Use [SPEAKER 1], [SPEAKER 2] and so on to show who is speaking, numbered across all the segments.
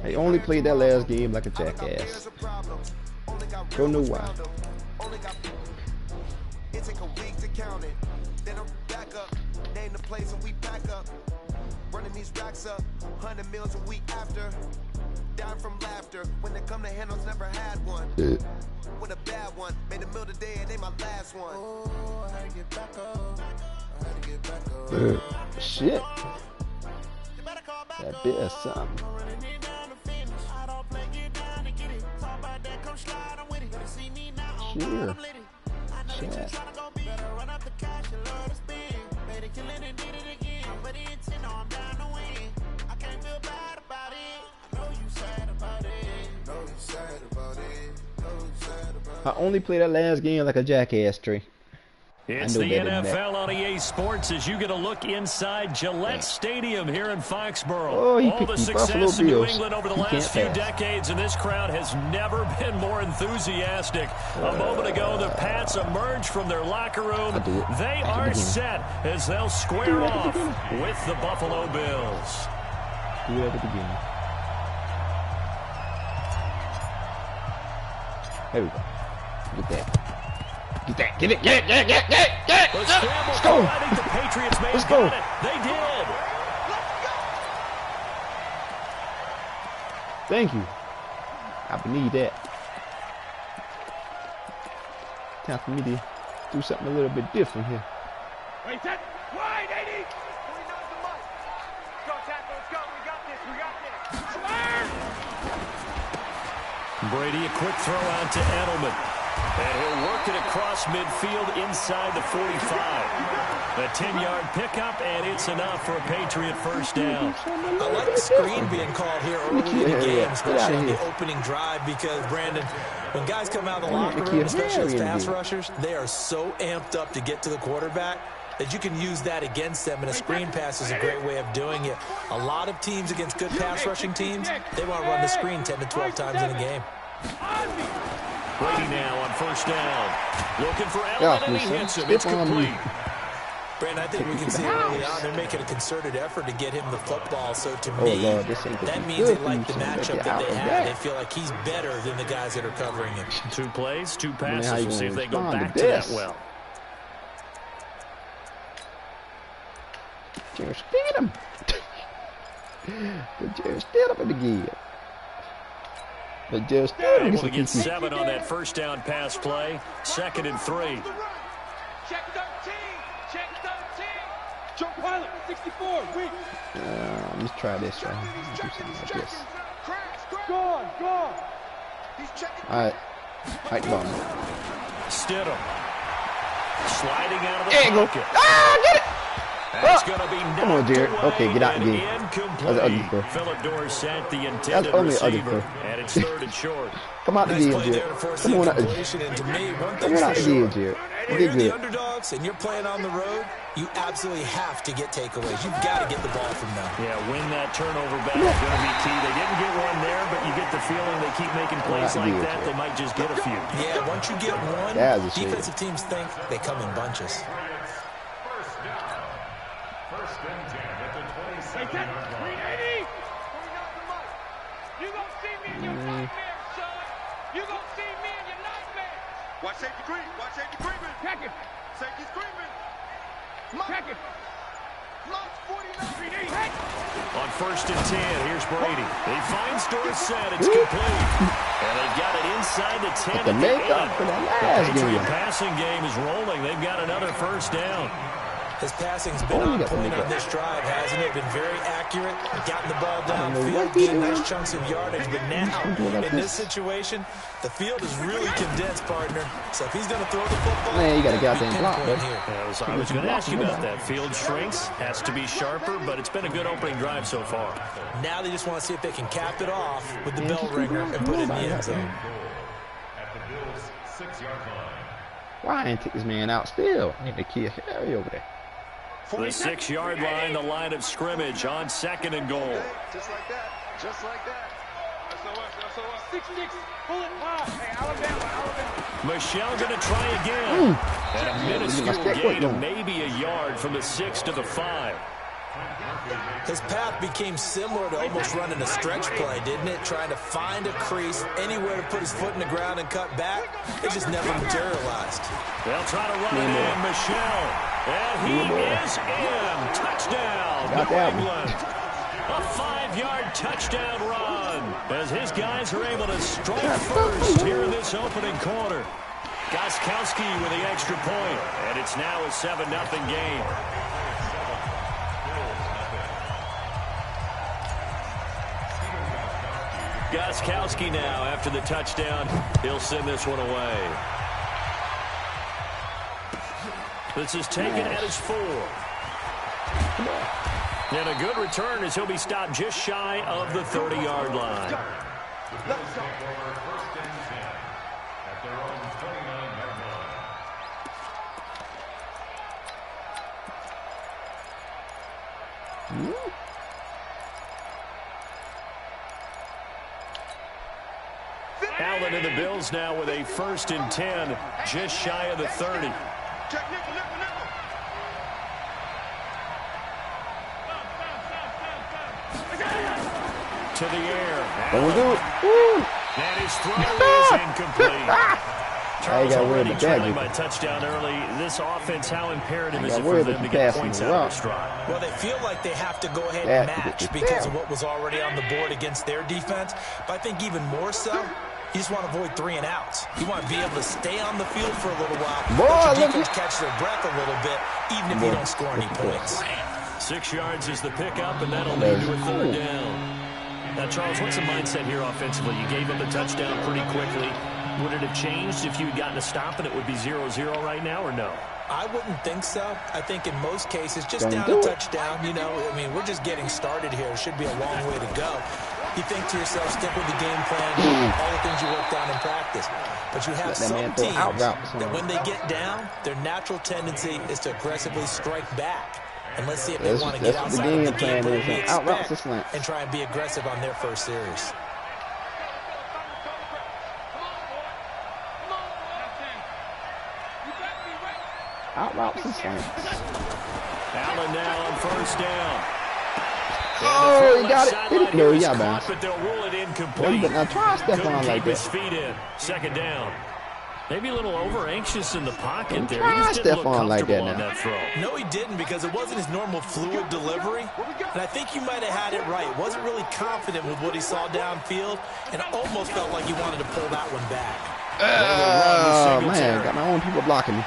[SPEAKER 1] I only played that last game like a jackass. Don't know why. It take a week to count it. Then I'm back up. Name the place and we back up. Running these racks up. 100 meals a week after. Down from laughter. When they come to handles, never had one. With a bad one. Made a meal today and they my last one. Oh, I had to get back up. I had to get back up. Shit. That bit of something. Sure. Shit. I only played that last game like a jackass tree.
[SPEAKER 2] It's the NFL on EA Sports as you get a look inside Gillette Stadium here in Foxborough.
[SPEAKER 1] Oh,
[SPEAKER 2] all the success in New England over the last few decades, and this crowd has never been more enthusiastic. A moment ago, the Pats emerged from their locker room. They are set as they'll square off with the Buffalo Bills.
[SPEAKER 1] Do it at the beginning. There we go. Get that. Get that. Get it. Get it. Get it. Get it. Get it. Get it. Let's go.
[SPEAKER 2] I think the Patriots may have got it. They did.
[SPEAKER 1] Thank you. I need that. Time for me to do something a little bit different here.
[SPEAKER 3] Wait, set. Wide, 80. Go, tackle. Let's go. We got this. We got this.
[SPEAKER 2] Brady, a quick throw out to Edelman. And he'll work it across midfield inside the 45. A 10-yard pickup, and it's enough for a Patriot first down.
[SPEAKER 4] I like the screen being called here early in the game, especially on the opening drive, because, Brandon, when guys come out of the locker room, especially as pass rushers, they are so amped up to get to the quarterback that you can use that against them, and a screen pass is a great way of doing it. A lot of teams against good pass rushing teams, they want to run the screen 10 to 12 times in a game.
[SPEAKER 2] Brady now on first down. Looking for Allen, and he hits him. It's complete.
[SPEAKER 4] Brandon, I think we can see early on they're making a concerted effort to get him the football. So to me, that means they like the matchup that they have. They feel like he's better than the guys that are covering him.
[SPEAKER 2] 2 plays, 2 passes. We'll see if they go back to that well.
[SPEAKER 1] Just get him. Just get him again. Just
[SPEAKER 2] able to get 7 on that first down pass play. 2nd and 3.
[SPEAKER 3] Check 13. Check 13. Jump pilot, 64. Weak.
[SPEAKER 1] Let's try this right here. Do something like this.
[SPEAKER 3] Gone.
[SPEAKER 1] Alright. Alright, come on.
[SPEAKER 2] Stidham. Sliding out of the pocket.
[SPEAKER 1] Ah, get it!
[SPEAKER 2] That's going to be
[SPEAKER 1] come on, Jared. Okay, get out of the game. That's ugly throw.
[SPEAKER 2] Philip Dorsett, the intended
[SPEAKER 1] receiver,
[SPEAKER 2] and it's 3rd and short.
[SPEAKER 1] Come out the game, Jared. Come on out the game, Jared.
[SPEAKER 4] When you're the underdogs and you're playing on the road, you absolutely have to get takeaways. You've got to get the ball from them.
[SPEAKER 2] Yeah, win that turnover battle is going to be key. They didn't get one there, but you get the feeling they keep making plays like that, they might just get a few.
[SPEAKER 4] Yeah, once you get one, defensive teams think they come in bunches.
[SPEAKER 3] Hey, 380. You gonna see me in your nightmare, son. You gonna see me in your nightmare. Watch safety green. Watch safety Greenman. Check it. Safety Greenman. Check it. Lost 49.
[SPEAKER 2] On 1st and 10, here's Brady. He finds Dorsett. It's complete. And they've got it inside the 10.
[SPEAKER 1] The makeup for that last game.
[SPEAKER 2] The passing game is rolling. They've got another first down.
[SPEAKER 4] His passing's been on point on this drive, hasn't it? Been very accurate, gotten the ball downfield, getting nice chunks of yardage. But now, in this situation, the field is really condensed, partner. So if he's going to throw the football,
[SPEAKER 1] man, you got to get out there and block,
[SPEAKER 2] I was going to ask you about that. Field shrinks, has to be sharper, but it's been a good opening drive so far.
[SPEAKER 4] Now they just want to see if they can cap it off with the bell ringer and put it in the end zone.
[SPEAKER 5] At the Bills' 6-yard line.
[SPEAKER 1] Why ain't take this man out still? I need to kill Harry over there.
[SPEAKER 2] The 6-yard line, the line of scrimmage on 2nd and goal.
[SPEAKER 3] Just like that. Just like that. SOS. 6-6. Pull it high. Hey, Alabama.
[SPEAKER 2] Michelle going to try again. And a minuscule gain of maybe a yard from the 6 to the 5.
[SPEAKER 4] His path became similar to almost running a stretch play, didn't it? Trying to find a crease, anywhere to put his foot in the ground and cut back. It just never materialized.
[SPEAKER 2] They'll try to run it in, Michel. And he is in. Touchdown, New England. A 5-yard touchdown run as his guys are able to strike first here in this opening quarter. Gostkowski with the extra point, and it's now a 7-0 game. Gostkowski now, after the touchdown, he'll send this one away. This is taken at his 4. And a good return as he'll be stopped just shy of the 30-yard line. Allen and the Bills now with a 1st and 10, just shy of the 30. To the air. And his throw is incomplete. Charles already trailing by touchdown early. This offense, how imperative is it for them to get points out of the stride?
[SPEAKER 4] Well, they feel like they have to go ahead and match because of what was already on the board against their defense. But I think even more so, you just want to avoid 3 and outs. You want to be able to stay on the field for a little while, let your defense catch their breath a little bit, even if you don't score any points.
[SPEAKER 2] 6 yards is the pickup, and that'll lead to a 3rd down. Now, Charles, what's the mindset here offensively? You gave up the touchdown pretty quickly. Would it have changed if you had gotten a stop and it would be 0-0 right now, or no?
[SPEAKER 4] I wouldn't think so. I think in most cases, just down a touchdown, you know, I mean, we're just getting started here. It should be a long way to go. You think to yourself, stick with the game plan, all the things you worked on in practice. But you have some teams that when they get down, their natural tendency is to aggressively strike back. And let's see if they want to get outside of the game plan we expect and try and be aggressive on their first series.
[SPEAKER 6] Out-routes the slants.
[SPEAKER 2] Allen now on 1st down.
[SPEAKER 6] Oh, he got it. No, yeah, man.
[SPEAKER 2] But they'll rule it incomplete.
[SPEAKER 6] Now try Stephon like that.
[SPEAKER 2] His feet in. 2nd down. Maybe a little over-anxious in the pocket there.
[SPEAKER 6] Try
[SPEAKER 2] He just didn't look
[SPEAKER 6] Stephon like that
[SPEAKER 2] comfortable on
[SPEAKER 6] now.
[SPEAKER 2] that throw.
[SPEAKER 4] No, he didn't, because it wasn't his normal fluid delivery. And I think you might have had it right. Wasn't really confident with what he saw downfield, and almost felt like he wanted to pull that one back.
[SPEAKER 6] Oh, man. Got my own people blocking me.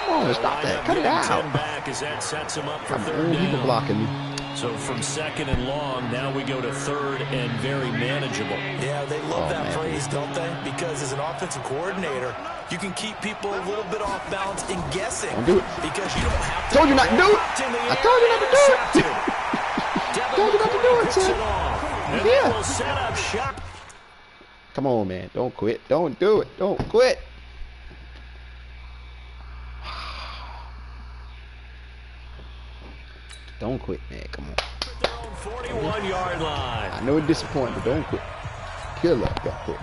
[SPEAKER 6] Come on, stop that. Cut it out.
[SPEAKER 2] Back as that sets him up for
[SPEAKER 6] Got my
[SPEAKER 2] 3rd
[SPEAKER 6] own people
[SPEAKER 2] down.
[SPEAKER 6] blocking me.
[SPEAKER 2] So from 2nd and long, now we go to 3rd and very manageable.
[SPEAKER 4] Yeah, they love that phrase, don't they? Because as an offensive coordinator, you can keep people a little bit off balance and guessing.
[SPEAKER 6] Don't do it.
[SPEAKER 4] Because you don't have to.
[SPEAKER 6] Told you not to do it. I told you not to do it. Told you not to do it, son.
[SPEAKER 2] And they will set up shop.
[SPEAKER 6] Come on, man. Don't quit. Don't do it. Don't quit. Don't quit, man. Come on.
[SPEAKER 2] Their own 41-yard line.
[SPEAKER 6] I know it's disappointing, but don't quit. Killer. Got quit.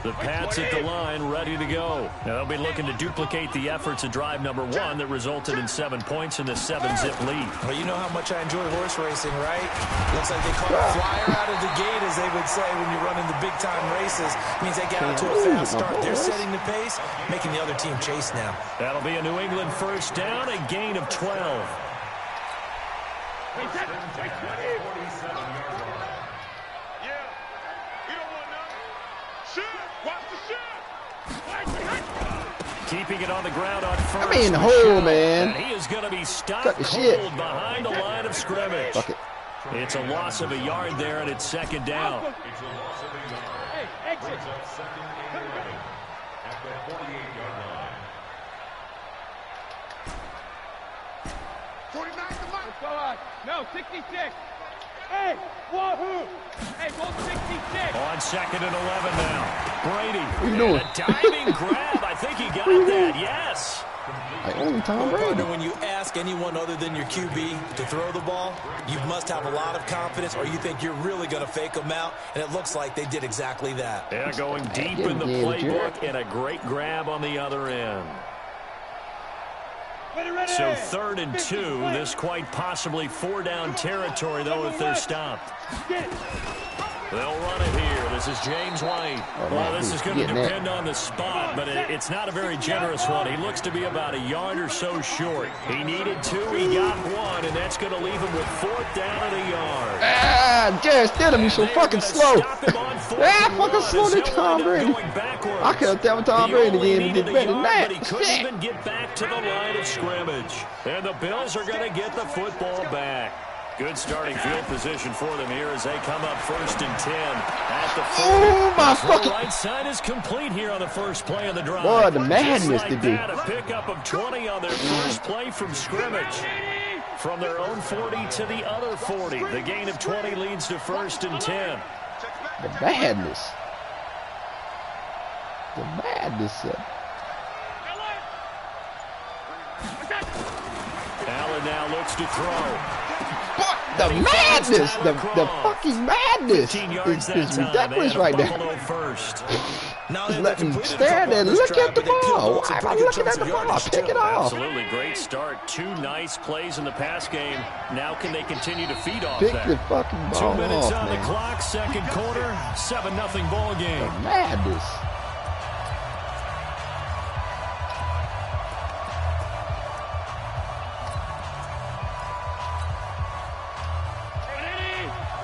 [SPEAKER 2] The Pats at the line, ready to go. Now they'll be looking to duplicate the efforts of drive number 1 that resulted in 7 points in the 7-zip lead.
[SPEAKER 4] Well, you know how much I enjoy horse racing, right? Looks like they caught a flyer out of the gate, as they would say when you're running the big-time races. It means they get out to a fast start. They're setting the pace, making the other team chase now.
[SPEAKER 2] That'll be a New England 1st down, a gain of 12. Keeping it on the ground on 1st.
[SPEAKER 6] I'm in the hole, man.
[SPEAKER 2] And he is going to be stopped cold behind the line of scrimmage.
[SPEAKER 6] Fuck it.
[SPEAKER 2] It's a loss of a yard there, and it's 2nd down.
[SPEAKER 5] It's a loss of a yard. Brings up 2nd and 11 at the 48-yard line.
[SPEAKER 3] 49 to Mike. Let's go on. No, 66. Hey, wahoo. Hey, go 66.
[SPEAKER 2] On 2nd and 11 now. Brady.
[SPEAKER 6] What you doing?
[SPEAKER 2] A diving grab. I think he got that. Yes.
[SPEAKER 6] Like only Tom
[SPEAKER 4] Well,
[SPEAKER 6] Brady.
[SPEAKER 4] partner, when you ask anyone other than your QB to throw the ball, you must have a lot of confidence, or you think you're really going to fake them out, and it looks like they did exactly that.
[SPEAKER 2] Yeah, going deep in the playbook, and a great grab on the other end. So 3rd and 2. This quite possibly 4-down territory, though, if they're stopped. They'll run it here. This is James White. Well, this is going to depend on the spot, but it's not a very generous one. He looks to be about a yard or so short. He needed 2. He got 1, and that's going to leave him with 4th down and a yard.
[SPEAKER 6] Ah, Jared Stidham, he's so fucking slow. Fucking slow than Tom Brady. I could have tell Tom Brady again and did better than that.
[SPEAKER 2] But he couldn't even get back to the line of scrimmage. And the Bills are going to get the football back. Good starting field position for them here as they come up 1st and 10 at the 40.
[SPEAKER 6] Oh, my fucking...
[SPEAKER 2] The right side is complete here on the first play of the drive.
[SPEAKER 6] Boy, the madness
[SPEAKER 2] like
[SPEAKER 6] to do.
[SPEAKER 2] A pickup of 20 on their first play from scrimmage. From their own 40 to the other 40. The gain of 20 leads to 1st and 10.
[SPEAKER 6] The madness. The madness.
[SPEAKER 2] Allen now looks to throw.
[SPEAKER 6] The madness, the fucking madness is ridiculous right now. Just let me stand there and look at the ball. Why am I looking at the ball? Pick it off.
[SPEAKER 2] Absolutely great start. 2 nice plays in the pass game. Now can they continue to feed off
[SPEAKER 6] Pick
[SPEAKER 2] that?
[SPEAKER 6] the fucking ball
[SPEAKER 2] 2 minutes
[SPEAKER 6] off,
[SPEAKER 2] on
[SPEAKER 6] man.
[SPEAKER 2] the clock, 2nd quarter, 7-0 ball game.
[SPEAKER 6] The madness.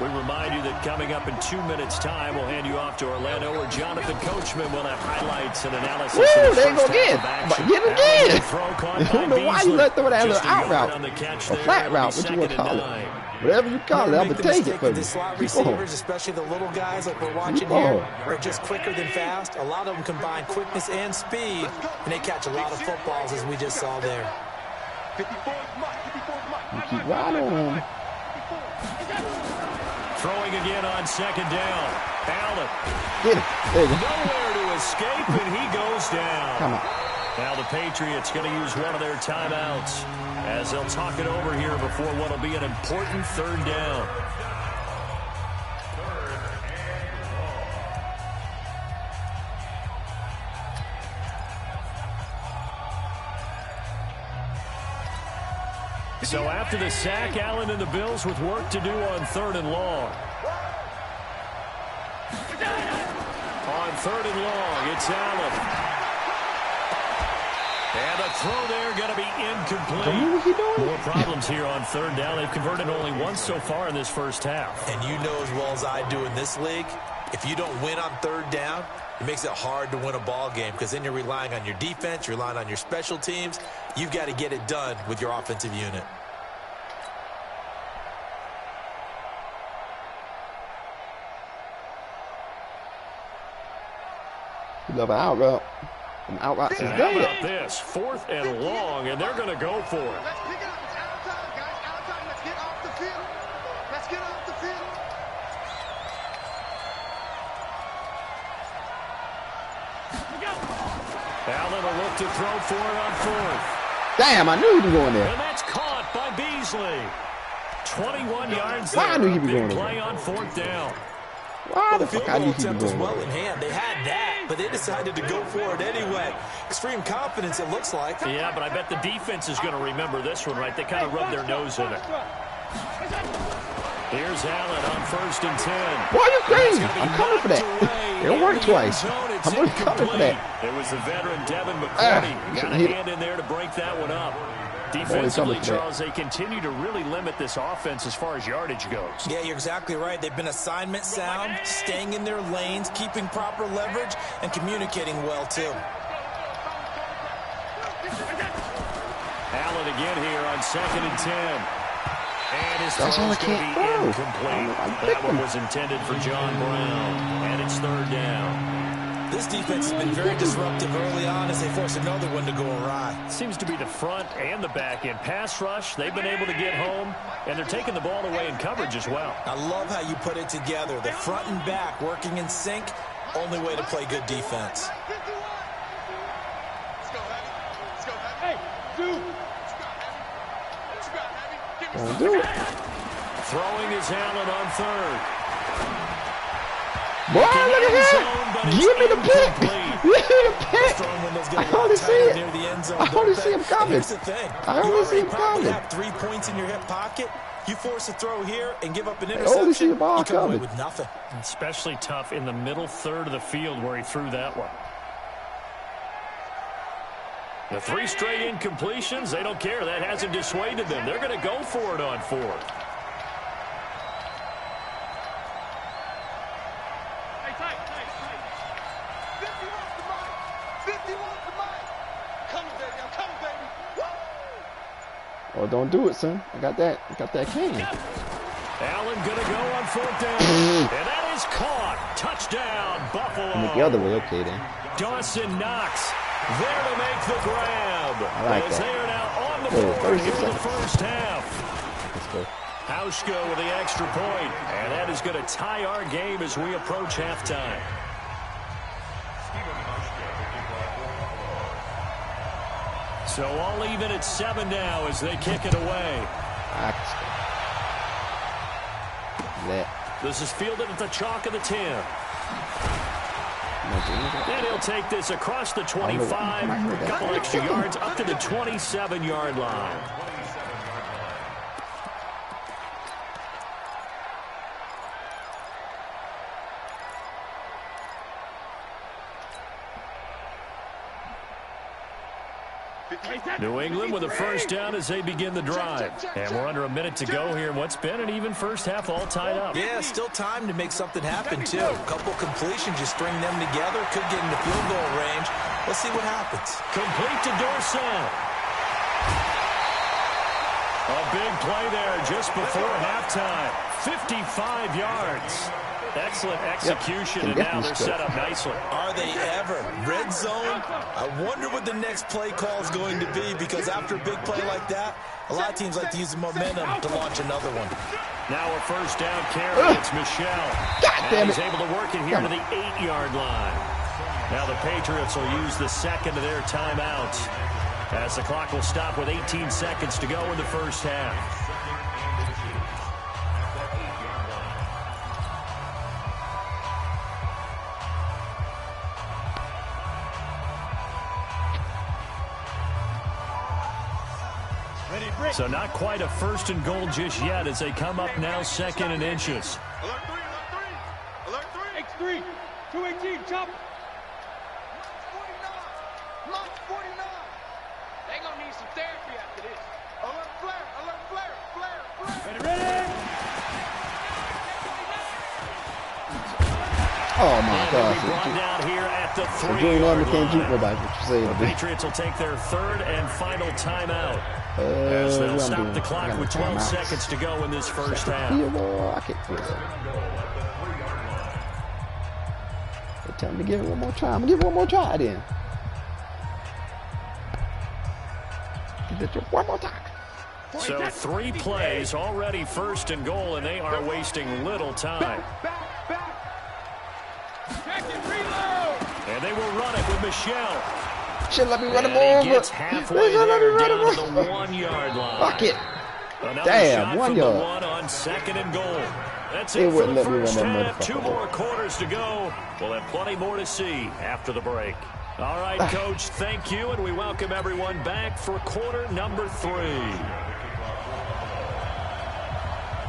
[SPEAKER 2] We remind you that coming up in 2 minutes' time, we'll hand you off to Orlando, where Jonathan Coachman will have highlights and analysis.
[SPEAKER 6] Woo, there you go again. Get it again. I don't know why you let throw that little out route. A flat route, what you want to call it. Whatever you call it, I'm going to take it from you.
[SPEAKER 4] Slot receivers, especially the little guys like we're watching here, are just quicker than fast. A lot of them combine quickness and speed, and they catch a lot of footballs, as we just saw there.
[SPEAKER 6] You keep right on.
[SPEAKER 2] Throwing again on 2nd down. Allen.
[SPEAKER 6] Get it. There you go.
[SPEAKER 2] Nowhere to escape, and he goes down.
[SPEAKER 6] Come on.
[SPEAKER 2] Now the Patriots going to use one of their timeouts as they'll talk it over here before what will be an important 3rd down. So after the sack, Allen and the Bills with work to do on 3rd and long. On 3rd and long, it's Allen. And the throw there going to be incomplete. More problems here on 3rd down. They've converted only once so far in this first half.
[SPEAKER 4] And you know as well as I do in this league, if you don't win on 3rd down, it makes it hard to win a ball game because then you're relying on your defense, you're relying on your special teams. You've got to get it done with your offensive unit.
[SPEAKER 6] You love an out route. An out route is
[SPEAKER 2] How about this? 4th and long, and they're going to go for it.
[SPEAKER 3] Let's pick it up. It's out of time, guys. Out of time. Let's get off the field. Let's get off the field.
[SPEAKER 2] Allen will look to throw for it on 4th.
[SPEAKER 6] Damn, I knew he was going there.
[SPEAKER 2] And that's caught by Beasley. 21 yards
[SPEAKER 6] Why I knew he was going
[SPEAKER 2] Big
[SPEAKER 6] there.
[SPEAKER 2] play on 4th down.
[SPEAKER 6] Why the fuck I knew he was
[SPEAKER 4] attempt was
[SPEAKER 6] going
[SPEAKER 4] well
[SPEAKER 6] there.
[SPEAKER 4] in hand. They had that, but they decided to go for it anyway. Extreme confidence, it looks like.
[SPEAKER 2] Yeah, but I bet the defense is going to remember this one, right? They kind of rubbed their nose in it. Here's Allen on 1st and 10.
[SPEAKER 6] Why are you crazy? I'm coming for that. It'll work twice. I'm only coming for that.
[SPEAKER 2] It was the veteran Devin McCourty. Got a hand in there to break that one up. Defensively, Charles, they continue to really limit this offense as far as yardage goes.
[SPEAKER 4] Yeah, you're exactly right. They've been assignment sound, staying in their lanes, keeping proper leverage, and communicating well, too.
[SPEAKER 2] Allen again here on 2nd and 10. And his
[SPEAKER 6] That's all I
[SPEAKER 2] throw's going to
[SPEAKER 6] can't
[SPEAKER 2] be
[SPEAKER 6] throw.
[SPEAKER 2] incomplete. That one was intended for John Brown. And it's 3rd down.
[SPEAKER 4] This defense has been very disruptive early on as they force another one to go awry.
[SPEAKER 2] Seems to be the front and the back end. Pass rush, they've been able to get home, and they're taking the ball away in coverage as well.
[SPEAKER 4] I love how you put it together. The front and back working in sync, only way to play good defense.
[SPEAKER 6] Don't do it.
[SPEAKER 2] Throwing is Allen on 3rd.
[SPEAKER 6] Boy, look at him. Give me the pick. I only see it. I only see him coming.
[SPEAKER 4] Here's the thing.
[SPEAKER 6] I only see him coming.
[SPEAKER 4] You have 3 points in your hip pocket. You force a throw here and give up an
[SPEAKER 6] I only see
[SPEAKER 4] interception.
[SPEAKER 6] the ball
[SPEAKER 4] You come away
[SPEAKER 6] coming.
[SPEAKER 4] with nothing.
[SPEAKER 2] Especially tough in the middle third of the field where he threw that one. The 3 straight incompletions, they don't care. That hasn't dissuaded them. They're going to go for it on 4th.
[SPEAKER 6] Oh, don't do it, son. I got that cane.
[SPEAKER 2] Allen going to go on 4th down. And that is caught. Touchdown, Buffalo.
[SPEAKER 6] Make the other way, okay then.
[SPEAKER 2] Dawson Knox there to make the grab.
[SPEAKER 6] I like
[SPEAKER 2] as
[SPEAKER 6] that.
[SPEAKER 2] they are now on the board here in the first half.
[SPEAKER 6] Let's go.
[SPEAKER 2] Hauschka with the extra point. And that is going to tie our game as we approach halftime. So all even at 7 now as they kick it away. This is fielded at the chalk of the 10. And he'll take this across the 25, a couple extra yards up to the 27-yard line. New England with a first down as they begin the drive. And we're under a minute to go here in what's been an even first half all tied up.
[SPEAKER 4] Yeah, still time to make something happen, too. A couple completions, you string them together, could get into field goal range. Let's see what happens.
[SPEAKER 2] Complete to Dorsett. A big play there just before halftime. 55 yards. Excellent execution, and now they're set up nicely.
[SPEAKER 4] Are they ever? Red zone? I wonder what the next play call is going to be, because after a big play like that, a lot of teams like to use the momentum to launch another one.
[SPEAKER 2] Now a first down carry. It's Michel. And he's able to work it here to the 8-yard line. Now the Patriots will use the second of their timeouts as the clock will stop with 18 seconds to go in the first half. So not quite a first and goal just yet as they come up now second and inches.
[SPEAKER 3] Alert 3, alert 3. X3, 218, chop. Mark 49. They gonna need some therapy after this. Alert flare. Ready.
[SPEAKER 6] Oh my God!
[SPEAKER 2] Brought down here at the
[SPEAKER 6] 3-yard line.
[SPEAKER 2] The Patriots will take their third and final timeout. As they'll stop the clock with 12 seconds to go in this first half.
[SPEAKER 6] I can't feel that. Tell me to give it one more try. I'm gonna give it one more try then. Give it one more time.
[SPEAKER 2] So 3 plays already first and goal, and they are wasting little time. And they will run it with Michel.
[SPEAKER 6] Should let me run him
[SPEAKER 2] And
[SPEAKER 6] over.
[SPEAKER 2] he gets halfway there down to the 1-yard line.
[SPEAKER 6] Fuck it.
[SPEAKER 2] Another
[SPEAKER 6] Damn,
[SPEAKER 2] shot
[SPEAKER 6] 1
[SPEAKER 2] from
[SPEAKER 6] yard.
[SPEAKER 2] the 1 on second and goal. That's
[SPEAKER 6] They
[SPEAKER 2] it for
[SPEAKER 6] wouldn't
[SPEAKER 2] the
[SPEAKER 6] let me run
[SPEAKER 2] first
[SPEAKER 6] that
[SPEAKER 2] half.
[SPEAKER 6] motherfucker
[SPEAKER 2] 2 more quarters to go. We'll have plenty more to see after the break. All right, Coach, thank you, and we welcome everyone back for quarter number 3.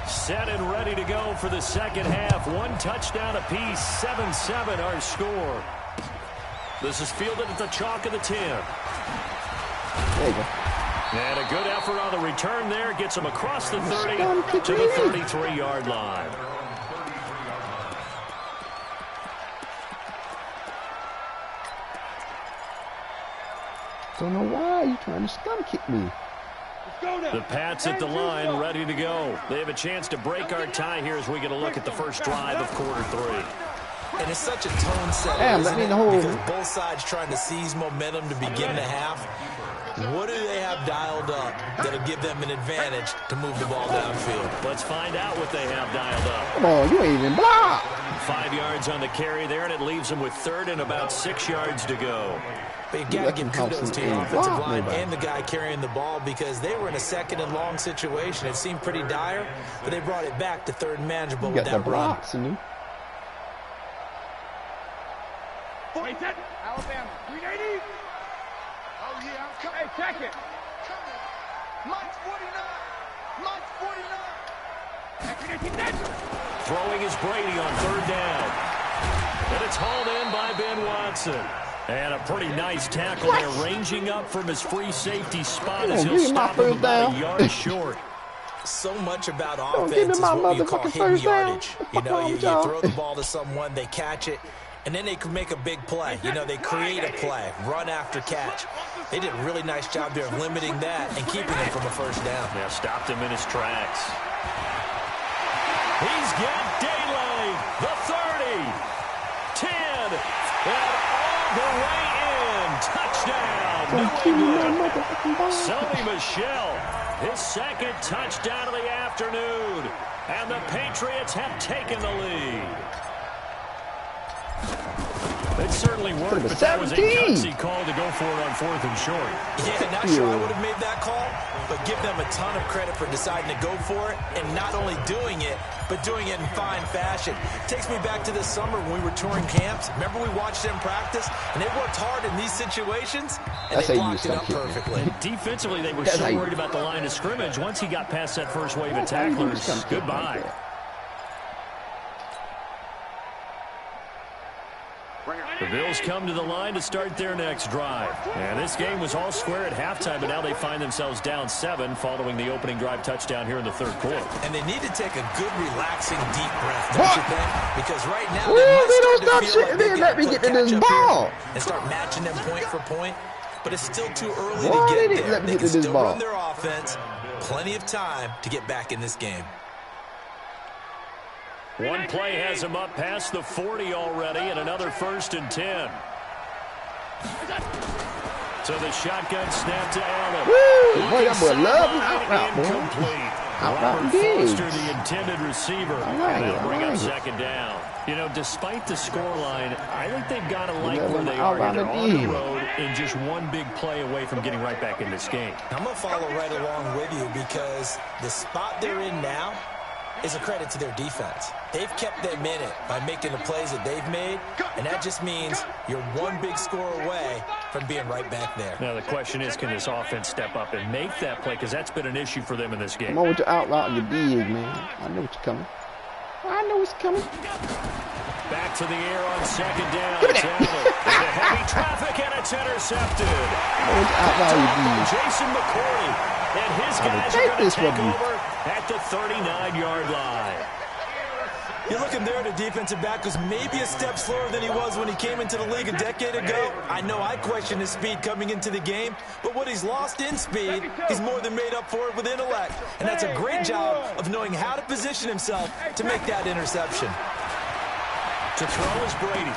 [SPEAKER 2] Set and ready to go for the second half. 1 touchdown apiece, 7-7 our score. This is fielded at the chalk of the 10.
[SPEAKER 6] There you go.
[SPEAKER 2] And a good effort on the return there. Gets him across the 30 to the 33-yard line.
[SPEAKER 6] Don't know why you trying to stomach kick me.
[SPEAKER 2] The Pats at the line, ready to go. They have a chance to break our tie here as we get a look at the first drive of quarter 3.
[SPEAKER 4] And it's such a tone setter,
[SPEAKER 6] Damn, that mean the whole...
[SPEAKER 4] because both sides trying to seize momentum to begin the half. What do they have dialed up that'll give them an advantage to move the ball downfield?
[SPEAKER 2] Let's find out what they have dialed up.
[SPEAKER 6] Come on, you ain't even blocked.
[SPEAKER 2] 5 yards on the carry there, and it leaves them with third and about 6 yards to go.
[SPEAKER 4] But you've got to give kudos to your offensive line and the guy carrying the ball, because they were in a second and long situation. It seemed pretty dire, but they brought it back to third and manageable with that run.
[SPEAKER 6] Blocks, you know?
[SPEAKER 3] Alabama. 380. Oh, yeah, I'm coming. Hey, check it. Coming. Mike's 49. Mike's 49.
[SPEAKER 2] Throwing is Brady on third down. And it's hauled in by Ben Watson. And a pretty nice tackle there, ranging up from his free safety spot as he'll stop him about a yard short.
[SPEAKER 4] So much about offense is what you call hidden yardage. You know, you throw the ball to someone, they catch it, and then they can make a big play. You know, they create a play, run after catch. They did a really nice job there of limiting that and keeping him from a first down.
[SPEAKER 2] Yeah, stopped him in his tracks. He's got daylight. The 30, 10, and all the way in. Touchdown, New England. Sony Michel. His second touchdown of the afternoon, and the Patriots have taken the lead. It certainly worked, but that was a gutsy call to go for it on 4th and short.
[SPEAKER 4] Yeah, not sure I would have made that call, but give them a ton of credit for deciding to go for it, and not only doing it, but doing it in fine fashion. Takes me back to this summer when we were touring camps. Remember we watched them practice, and they worked hard in these situations, and they blocked it up perfectly.
[SPEAKER 2] Defensively, they were so worried about the line of scrimmage. Once he got past that first wave of tacklers, goodbye. The Bills come to the line to start their next drive. And this game was all square at halftime, but now they find themselves down 7 following the opening drive touchdown here in the third quarter.
[SPEAKER 4] And they need to take a good, relaxing, deep breath, don't you think? Because right now they might start to feel like
[SPEAKER 6] let me get to this ball
[SPEAKER 4] and start matching them point for point. But it's still too early to get there. They can still run their offense. Plenty of time to get back in this game.
[SPEAKER 2] One play has him up past the 40 already, and another 1st and 10. So the shotgun snap to Allen.
[SPEAKER 6] Woo! Boy, that boy loving out route, boy.
[SPEAKER 2] Incomplete.
[SPEAKER 6] Robert
[SPEAKER 2] Foster, the intended receiver. That'll bring up second down. You know, despite the scoreline, I think they've got to like where they are. They're on the road and just one big play away from getting right back in this game.
[SPEAKER 4] I'm going to follow right along with you because the spot they're in now is a credit to their defense. They've kept them in it by making the plays that they've made, and that just means you're one big score away from being right back there.
[SPEAKER 2] Now the question is, can this offense step up and make that play? Because that's been an issue for them in this game.
[SPEAKER 6] Come on with your out route and your big, man. I know what's coming. I know what's coming.
[SPEAKER 2] Back to the air on second down. It's Allen. Into heavy traffic, and it's intercepted. Jason McCourty and his guys are going to take over at the 39-yard line.
[SPEAKER 4] You're looking there at a defensive back who's maybe a step slower than he was when he came into the league a decade ago. I know I questioned his speed coming into the game, but what he's lost in speed, he's more than made up for it with intellect. And that's a great job of knowing how to position himself to make that interception.
[SPEAKER 2] To throw is Brady.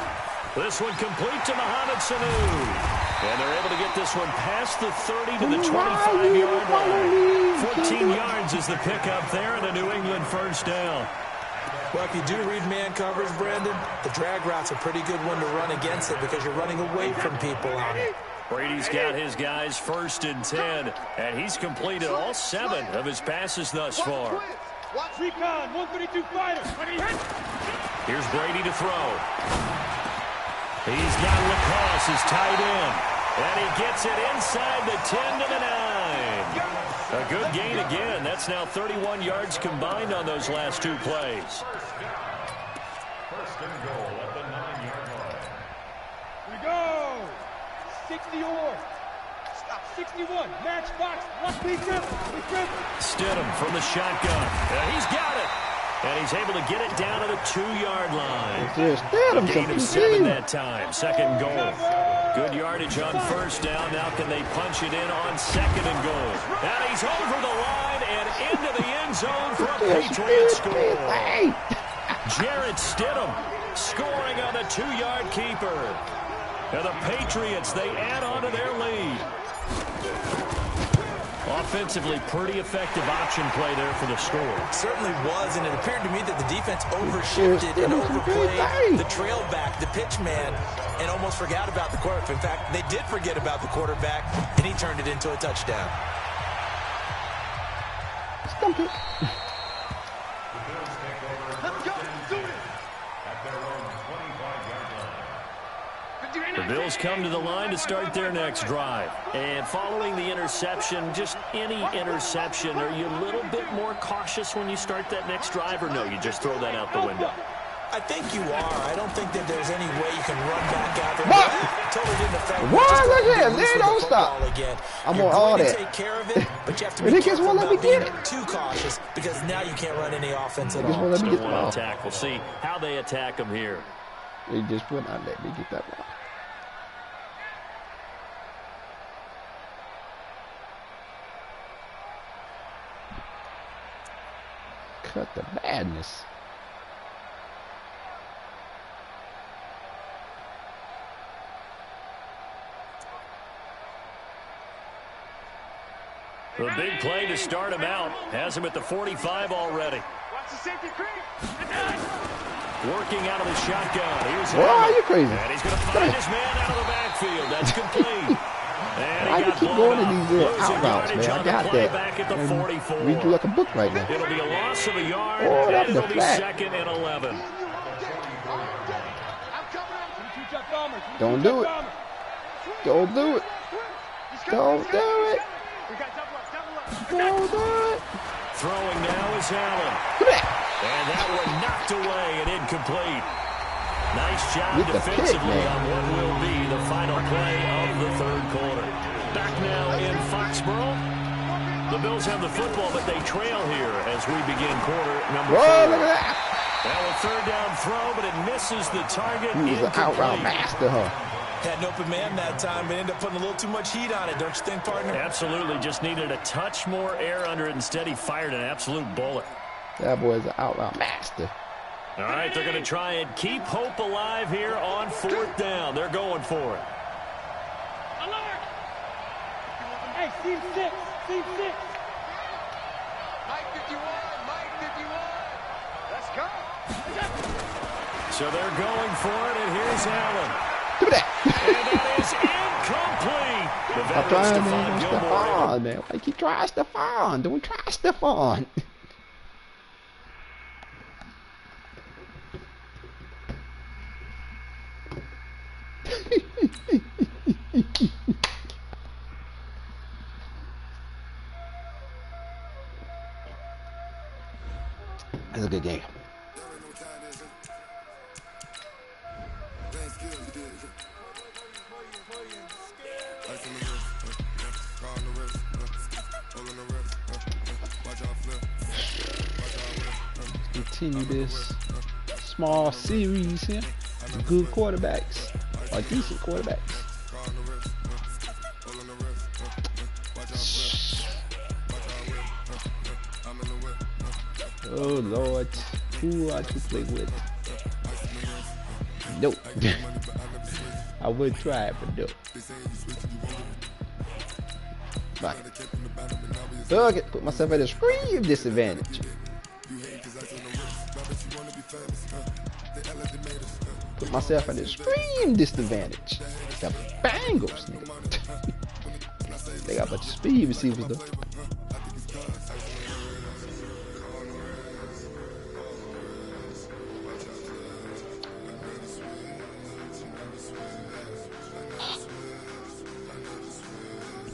[SPEAKER 2] This one complete to Mohamed Sanu. And they're able to get this one past the 30 to the 25-yard line. 14 yards is the pickup there, and a New England first down.
[SPEAKER 4] Well, if you do read man coverage, Brandon, the drag route's a pretty good one to run against it because you're running away from people on it.
[SPEAKER 2] Brady's got his guys 1st and 10, and he's completed all 7 of his passes thus far.
[SPEAKER 3] Watch recon, 132 fighter.
[SPEAKER 2] Here's Brady to throw. He's got Lacoste, his tight end, and he gets it inside the 10 to the 9. A good gain again. That's now 31 yards combined on those last 2 plays.
[SPEAKER 5] 1st and goal at the 9-yard line.
[SPEAKER 3] We go. 60 or 61. Match box. Watch me dribble.
[SPEAKER 2] Stidham from the shotgun. And he's got it. And he's able to get it down to the 2-yard line. A gain of 7 that time. 2nd goal. Good yardage on 1st down. Now can they punch it in on 2nd and goal? And he's over the line and into the end zone for a Patriot score. Jarrett Stidham scoring on the 2-yard keeper. And the Patriots, they add on to their lead. Offensively, pretty effective option play there for the score.
[SPEAKER 4] Certainly was, and it appeared to me that the defense overshifted and overplayed the trail back, the pitch man, and almost forgot about the quarterback. In fact, they did forget about the quarterback, and he turned it into a touchdown.
[SPEAKER 6] Stump it.
[SPEAKER 3] Let's go. Do it.
[SPEAKER 5] At their own 25-yard line.
[SPEAKER 2] The Bills come to the line to start their next drive. And following the interception, just any interception, are you a little bit more cautious when you start that next drive, or no, you just throw that out the window?
[SPEAKER 4] I think you are. I don't think that there's any way you can run back out there.
[SPEAKER 6] What?
[SPEAKER 4] Totally didn't affect me.
[SPEAKER 6] What? Look at him. They don't stop. I'm on all that.
[SPEAKER 4] Take care of it, but you have to be
[SPEAKER 6] careful about being
[SPEAKER 4] too cautious because now you can't run any offense at all.
[SPEAKER 2] Still want to attack. We'll see how they attack them here.
[SPEAKER 6] They just would not let me get that ball. Cut the madness.
[SPEAKER 2] The big play to start him out. Has him at the 45 already.
[SPEAKER 3] Watch the safety creep.
[SPEAKER 2] Working out of the shotgun. Here's
[SPEAKER 6] Why are you crazy?
[SPEAKER 2] And he's going to find his man out of the backfield. That's complete.
[SPEAKER 6] I can keep going to these little out routes, man. I got that.
[SPEAKER 2] Back at the 44.
[SPEAKER 6] Read you like a book right now.
[SPEAKER 2] It'll be a loss of a yard,
[SPEAKER 6] oh,
[SPEAKER 2] and it'll be second and 11.
[SPEAKER 6] Don't do it. Don't do it. Don't do it. Don't do it.
[SPEAKER 2] Throwing now is Allen. And that one knocked away and incomplete. Nice job defensively on what will be the final play of the third quarter. Back now in Foxborough. The Bills have the football, but they trail here as we begin quarter number 4.
[SPEAKER 6] Whoa, look at that.
[SPEAKER 2] Now a third down throw, but it misses the target.
[SPEAKER 6] He was an out-route master, huh?
[SPEAKER 4] Had an open man that time, but ended up putting a little too much heat on it, don't you think, partner?
[SPEAKER 2] Absolutely. Just needed a touch more air under it. Instead, he fired an absolute bullet.
[SPEAKER 6] That boy is an out-route master.
[SPEAKER 2] All right, they're going to try and keep hope alive here on fourth down. They're going for it.
[SPEAKER 3] Alert! Hey, Steve 6. Steve 6. Mike 51. Mike 51. Let's go.
[SPEAKER 2] So they're going for it, and here's Allen.
[SPEAKER 6] Look at that.
[SPEAKER 2] And that is incomplete.
[SPEAKER 6] Stop trying, man. Stephon, man. Why you keep trying Stephon? Don't try Stephon. That's a good game. Continue this small series here. Good quarterbacks, or decent quarterbacks. Oh Lord, who are to play with? Nope. I would try it, but nope. Right. Look it, put myself at a scream disadvantage. Put myself at a scream disadvantage. The Bengals, nigga. They got a bunch of speed receivers though.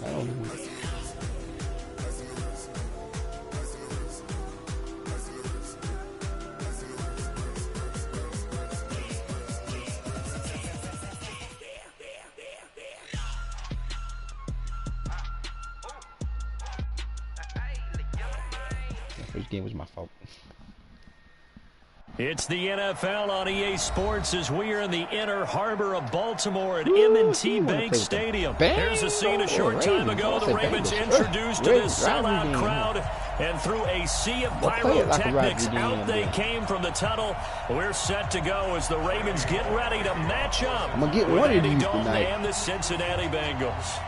[SPEAKER 6] I don't know. First game was my fault.
[SPEAKER 2] It's the NFL on EA Sports as we are in the inner harbor of Baltimore at M&T Bank Stadium. Here's a scene a short time ago. The Ravens introduced to this sellout crowd, and through a sea of pyrotechnics, out they came from the tunnel. We're set to go as the Ravens get ready to match up
[SPEAKER 6] I'm gonna get
[SPEAKER 2] with
[SPEAKER 6] one of
[SPEAKER 2] Andy
[SPEAKER 6] these
[SPEAKER 2] Dalton
[SPEAKER 6] tonight.
[SPEAKER 2] and the Cincinnati Bengals.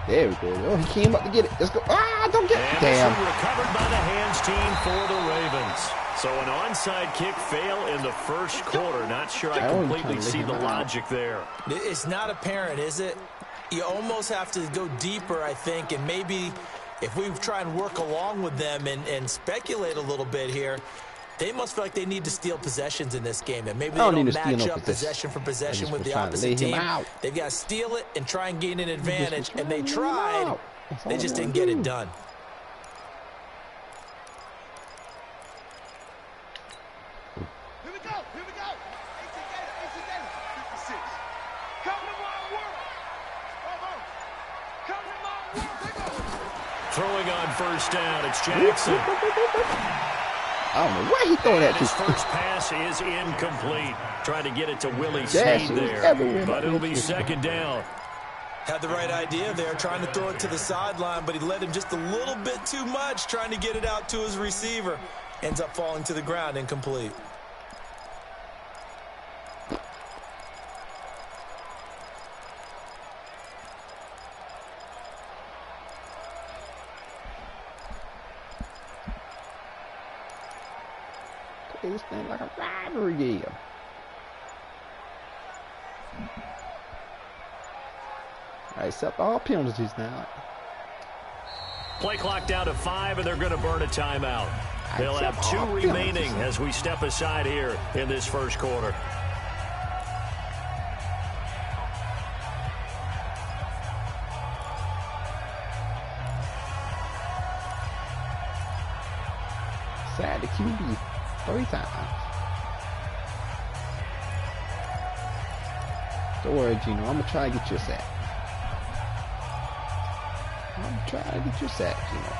[SPEAKER 6] There we go. Oh, he came up to get it. Let's go. Ah, don't get it.
[SPEAKER 2] And
[SPEAKER 6] Damn.
[SPEAKER 2] this one recovered by the hands team for the Ravens. So an onside kick fail in the first quarter. Not sure I completely see the logic there.
[SPEAKER 4] It's not apparent, is it? You almost have to go deeper, I think, and maybe if we try and work along with them and speculate a little bit here, They must feel like they need to steal possessions in this game, and maybe they don't match up possession for possession with the opposite team. They've got to steal it and try and gain an advantage, and they tried. They just didn't get it done.
[SPEAKER 3] Here we go. Here we go. Ace again. 56. Come to my work. Come to my work.
[SPEAKER 2] Throwing on first down, it's Jackson.
[SPEAKER 6] I don't know where he throwing that to.
[SPEAKER 2] His first pass is incomplete. Trying to get it to Willie Snead there, but it'll be second down.
[SPEAKER 4] Had the right idea there, trying to throw it to the sideline, but he led him just a little bit too much, trying to get it out to his receiver. Ends up falling to the ground, incomplete.
[SPEAKER 6] This thing like a rivalry game. I accept all penalties now.
[SPEAKER 2] Play clock down to 5, and they're going to burn a timeout. They'll have 2 remaining as we step aside here in this first quarter.
[SPEAKER 6] Sad the QB 3 times. Don't worry, Gino. I'm going to try to get you a sack. I'm trying to get you a sack, Gino.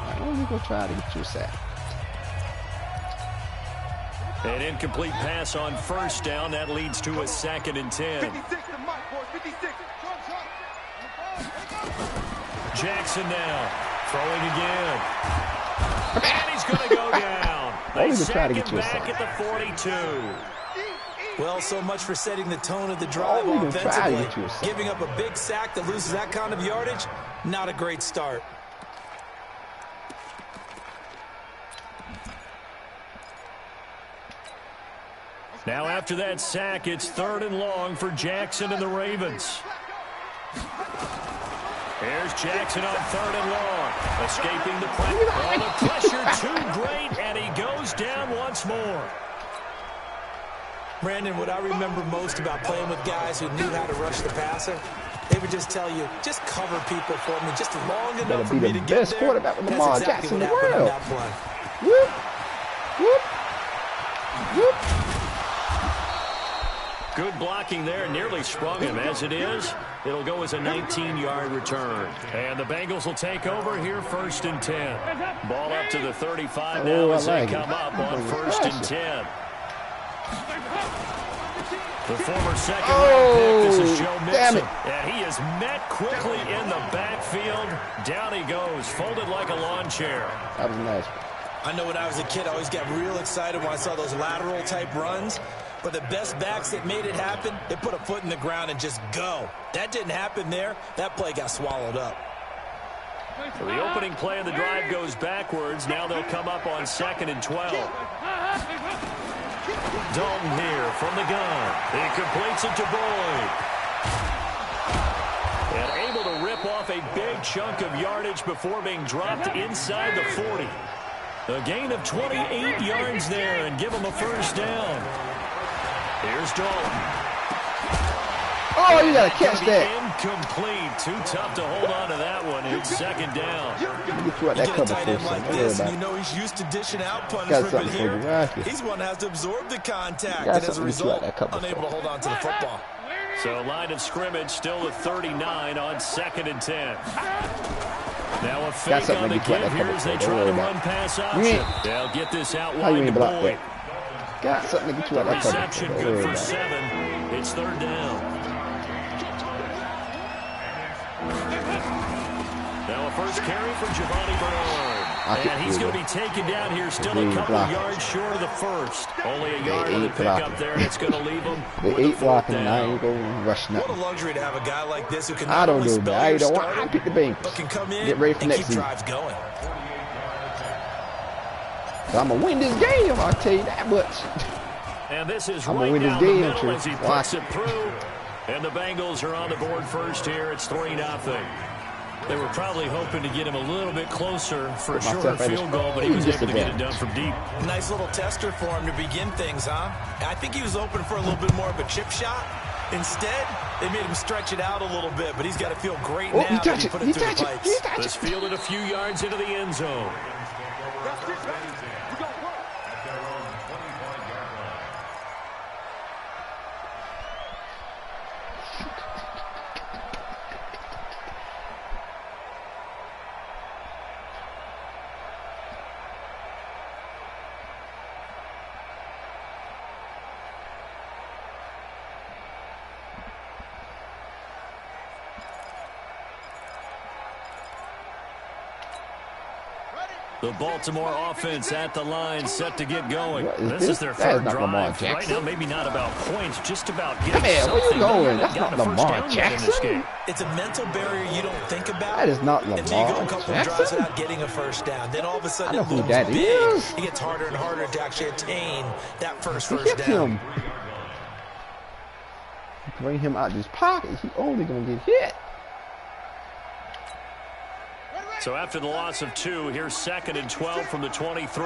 [SPEAKER 6] I'm only going to try to get you a sack.
[SPEAKER 2] An incomplete pass on first down. That leads to a 2nd and 10.
[SPEAKER 3] 56 to Mike, boys. 56.
[SPEAKER 2] Jackson now, throwing again. And he's going to go down. They sack him back at the 42.
[SPEAKER 4] Well, so much for setting the tone of the drive offensively. Giving up a big sack that loses that kind of yardage, not a great start.
[SPEAKER 2] Now after that sack, it's 3rd and long for Jackson and the Ravens. Here's Jackson on 3rd and long. Escaping the pressure. Oh, the pressure too great, and he goes down once more.
[SPEAKER 4] Brandon, what I remember most about playing with guys who knew how to rush the passer, they would just tell you, just cover people for me just long enough for me to get there.
[SPEAKER 6] Be the best quarterback with Lamar Jackson in the world. Whoop, whoop, whoop.
[SPEAKER 2] Good blocking there, nearly sprung him. As it is, it'll go as a 19-yard return. And the Bengals will take over here 1st and 10. Ball up to the 35 now as they come up on 1st and 10. The former second-round pick, this is Joe Mixon. And he is met quickly in the backfield. Down he goes, folded like a lawn chair.
[SPEAKER 6] That was nice.
[SPEAKER 4] I know when I was a kid, I always got real excited when I saw those lateral-type runs. But the best backs that made it happen, they put a foot in the ground and just go. That didn't happen there. That play got swallowed up.
[SPEAKER 2] So the opening play of the drive goes backwards. Now they'll come up on 2nd and 12. Dalton here from the gun. He completes it to Boyd. And able to rip off a big chunk of yardage before being dropped inside the 40. A gain of 28 yards there and give him a first down. Here's Dalton.
[SPEAKER 6] Oh, you got to catch that.
[SPEAKER 2] Incomplete. Too tough to hold on to that one. It's 2nd down.
[SPEAKER 6] You get a tight end like
[SPEAKER 4] this, and you know he's used to dishing out punishment, but here, he's one that has to absorb the contact, and as a result, unable to hold on to the football.
[SPEAKER 2] So line of scrimmage still at 39 on 2nd and 10. Now a fake on the give here as they try to run pass option. They'll get this out wide to Boyd.
[SPEAKER 6] Got something to get you out that
[SPEAKER 2] reception good for 7. It's 3rd down. Now a first carry for Giovanni Bernard. And he's going to be taken down here still a couple of yards short of the first. Only a yard of the pickup there, and it's going to leave him with a 4th down.
[SPEAKER 6] I ain't going to rush nothing.
[SPEAKER 4] What a luxury to have a guy like this who can
[SPEAKER 6] not only
[SPEAKER 4] spell
[SPEAKER 6] I
[SPEAKER 4] your
[SPEAKER 6] don't
[SPEAKER 4] starter,
[SPEAKER 6] want to pick the Bengals.
[SPEAKER 4] but can come in
[SPEAKER 6] Get ready for
[SPEAKER 4] and
[SPEAKER 6] next
[SPEAKER 4] keep
[SPEAKER 6] season.
[SPEAKER 4] drives going.
[SPEAKER 6] So I'm going to win this game, I'll tell you that much.
[SPEAKER 2] And this is right down the middle as he puts
[SPEAKER 6] Watch
[SPEAKER 2] it through. And the Bengals are on the board first here. It's 3-0. They were probably hoping to get him a little bit closer for a shorter field goal, but he was able to get it done from deep.
[SPEAKER 4] Nice little tester for him to begin things, huh? I think he was open for a little bit more of a chip shot. Instead, they made him stretch it out a little bit, but he's got to feel great now that he put it through the pipes.
[SPEAKER 2] This fielded a few yards into the end zone. The Baltimore offense at the line, set to get going. This is their third drive. Right now, maybe not about points, just about getting something.
[SPEAKER 6] Where you going? That's not Lamar Jackson.
[SPEAKER 4] It's a mental barrier you don't think about.
[SPEAKER 6] That is not Lamar
[SPEAKER 4] until you go a couple of drives without getting a first down. Then all of a sudden it looms big. It gets harder and harder to actually attain that first down.
[SPEAKER 6] Bring him out of his pocket. He only going to get hit.
[SPEAKER 2] So after the loss of 2, here's 2nd and 12 from the 23.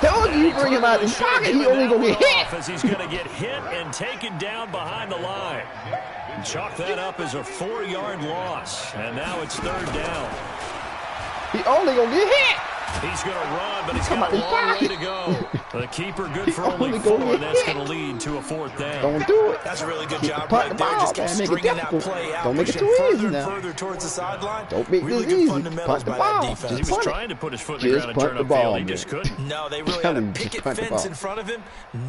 [SPEAKER 6] Told you bring him out of his pocket. He only going to get hit.
[SPEAKER 2] As he's going to get hit and taken down behind the line. And chalk that up as a 4-yard loss. And now it's 3rd down.
[SPEAKER 6] He only going to get hit.
[SPEAKER 2] He's going to run, but he's got a long way to go. The keeper good for only 4, and that's going to lead to a 4th down.
[SPEAKER 6] Don't do it.
[SPEAKER 4] That's a really good job right there. Just keep stringing that play out.
[SPEAKER 6] Don't make it too easy now.
[SPEAKER 4] Further towards the sideline.
[SPEAKER 6] Don't make this easy. Punt the ball.
[SPEAKER 2] He was trying to put his foot in the ground and turn upfield. He just couldn't.
[SPEAKER 4] No, they really had a picket fence in front of him.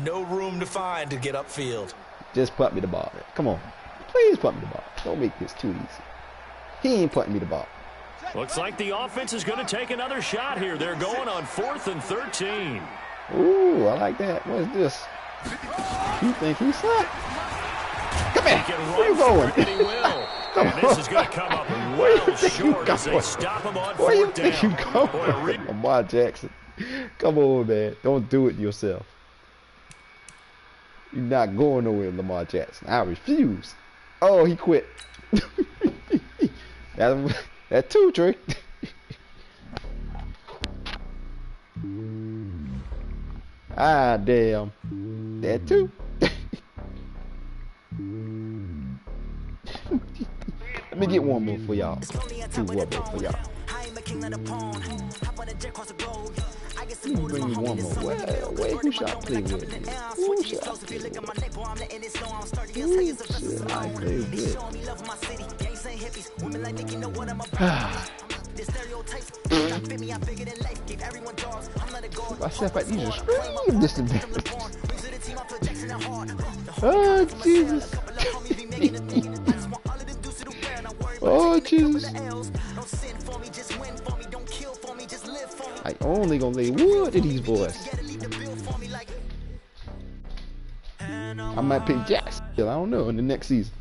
[SPEAKER 4] No room to find to get upfield.
[SPEAKER 6] Just punt me the ball. Come on. Please punt me the ball. Don't make this too easy. He ain't punting me the ball.
[SPEAKER 2] Looks like the offense is going to take another shot here. They're going on 4th and 13.
[SPEAKER 6] Ooh, I like that. What is this? You think he's slack? Come here. Where you going?
[SPEAKER 2] And he will. And this is going to come up well short as they stop him on 4th down.
[SPEAKER 6] Where you think you going? Lamar Jackson. Come on, man. Don't do it yourself. You're not going nowhere, Lamar Jackson. I refuse. Oh, he quit. That 2 trick. Ah, damn. That 2. Let me get one more for y'all. Do one more for y'all. Let me bring you one more. Wait, who shot play with me? Who shot play with me? I play good. Myself at these scream this to me. Oh Jesus. Oh Jesus. I only gonna lay wood to these boys. I might pick Jacksonville, I don't know, in the next season.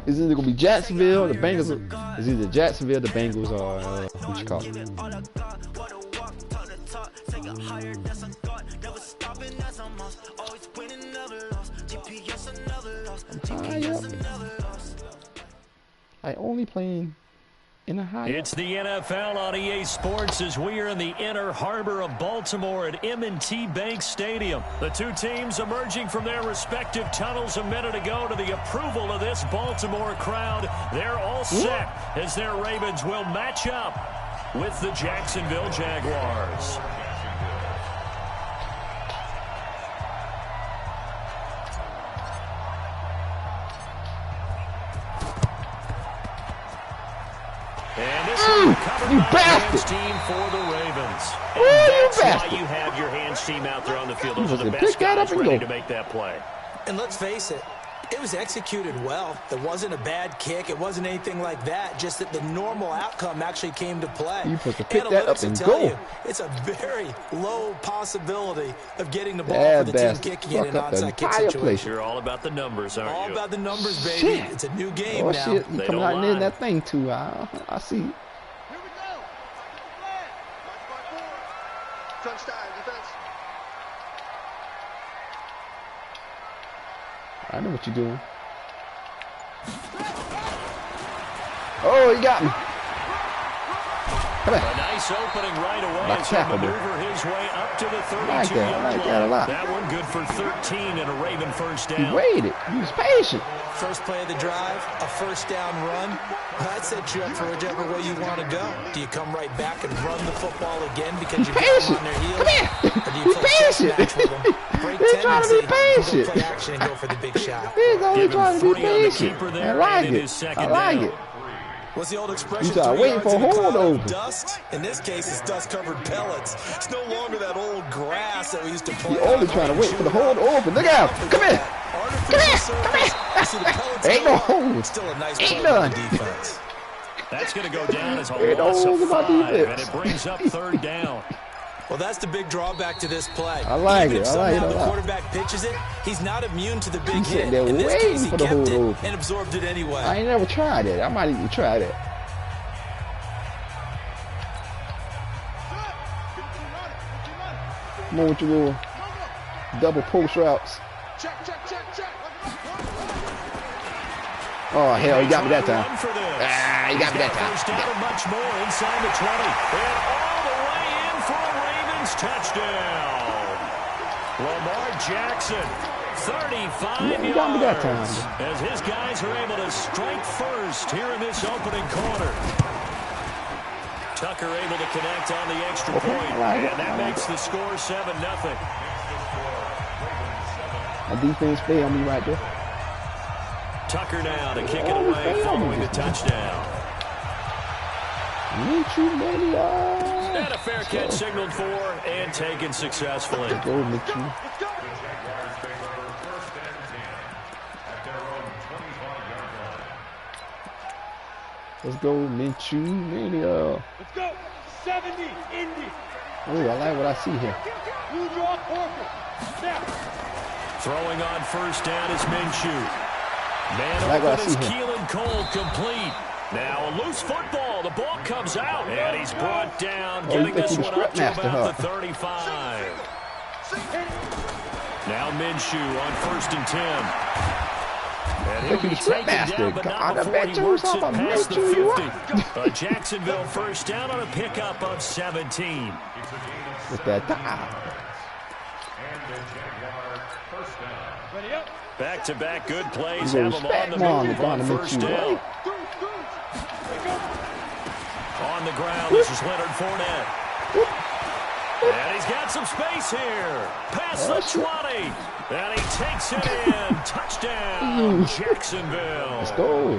[SPEAKER 6] Is it gonna be Jacksonville, the Bengals? Is either Jacksonville, the Bengals, or what you call it? I only playing in a high.
[SPEAKER 2] It's the NFL on EA Sports as we are in the inner harbor of Baltimore at M&T Bank Stadium. The two teams emerging from their respective tunnels a minute ago to the approval of this Baltimore crowd. They're all set as their Ravens will match up with the Jacksonville Jaguars. And this is covered by the hands team for the Ravens. And that's why you have your hands team out there on the field. Those are the best guys ready to make that play.
[SPEAKER 4] And let's face it, it was executed well. It wasn't a bad kick. It wasn't anything like that. Just that the normal outcome actually came to play.
[SPEAKER 6] You're supposed to pick that up and go.
[SPEAKER 4] It's a very low possibility of getting the ball for the team kicking in an onside kick situation.
[SPEAKER 2] You're all about the numbers, aren't you?
[SPEAKER 4] All about the numbers, baby.
[SPEAKER 6] Shit.
[SPEAKER 4] It's a new game now.
[SPEAKER 6] Shit. You coming out and in that thing too. I see.
[SPEAKER 3] Here we go. Touchdown defense.
[SPEAKER 6] I know what you're doing. Oh, he got me. Come on.
[SPEAKER 2] A nice opening right away as he maneuver his way up to the 32-yard line. That one good for 13 and a Raven first down.
[SPEAKER 6] He waited. He was patient.
[SPEAKER 4] First play of the drive, a first down run. That sets you up for whichever way you want to go. Do you come right back and run the football again because you got them on their heels?
[SPEAKER 6] Come here.
[SPEAKER 4] Or do you play chess match with them? Break tendency, go play action and go for the big shot.
[SPEAKER 6] He's only trying to be patient. I like it. I like it.
[SPEAKER 4] What's the old expression?
[SPEAKER 6] He's waiting for a hold over.
[SPEAKER 4] Dust. In this case, it's dust-covered pellets. It's no longer that old grass that we used to play.
[SPEAKER 6] He's only trying to wait for the hold over. Look out! Come here! Come here! Come here! Ain't no hold.
[SPEAKER 4] Still a nice
[SPEAKER 6] Ain't none.
[SPEAKER 4] Defense.
[SPEAKER 2] That's going to go down as a loss of 5, and it brings up third down.
[SPEAKER 4] Well, that's the big drawback to this play.
[SPEAKER 6] I like
[SPEAKER 4] Even
[SPEAKER 6] it.
[SPEAKER 4] if
[SPEAKER 6] I like it
[SPEAKER 4] somehow
[SPEAKER 6] a
[SPEAKER 4] the
[SPEAKER 6] lot.
[SPEAKER 4] quarterback pitches it, he's not immune to the big
[SPEAKER 6] He's
[SPEAKER 4] hit.
[SPEAKER 6] sitting there
[SPEAKER 4] In this
[SPEAKER 6] waiting
[SPEAKER 4] case, he
[SPEAKER 6] for the
[SPEAKER 4] kept
[SPEAKER 6] hold
[SPEAKER 4] it
[SPEAKER 6] over.
[SPEAKER 4] and absorbed it anyway.
[SPEAKER 6] I ain't never tried it. I might even try that. Come on with your little double post routes. Oh, hell, he got me that time. He got me that time.
[SPEAKER 2] First down and much more inside the 20. And all the way in for a Ravens touchdown. Lamar Jackson, 35
[SPEAKER 6] he got me that time.
[SPEAKER 2] as his guys are able to strike first here in this opening quarter. Tucker able to connect on the extra point, and that makes the score 7-0.
[SPEAKER 6] My defense failed me right there.
[SPEAKER 2] Tucker now to kick it away following the touchdown. And a fair catch signaled for and taken successfully.
[SPEAKER 6] Go, Mitchell. Let's go, Minshew Mania.
[SPEAKER 3] Let's go. 70, Indy.
[SPEAKER 6] Oh, I like what I see here.
[SPEAKER 3] You draw Corker. Snap.
[SPEAKER 2] Throwing on first down is Minshew. Man
[SPEAKER 6] like what I
[SPEAKER 2] open
[SPEAKER 6] see
[SPEAKER 2] is
[SPEAKER 6] here.
[SPEAKER 2] Keelan Cole complete. Now a loose football. The ball comes out, and he's brought down, getting this one up to about the 35. Now Minshew on first and 10. And he'll be taken down, but not before he works it past the 50. A Jacksonville first down on a pickup of 17.
[SPEAKER 6] With that time.
[SPEAKER 2] Back-to-back good plays have him on the move on first down. On the ground, this is Leonard Fournette. And he's got some space here. Past the 20. And he takes it in. Touchdown, Jacksonville.
[SPEAKER 6] Let's go.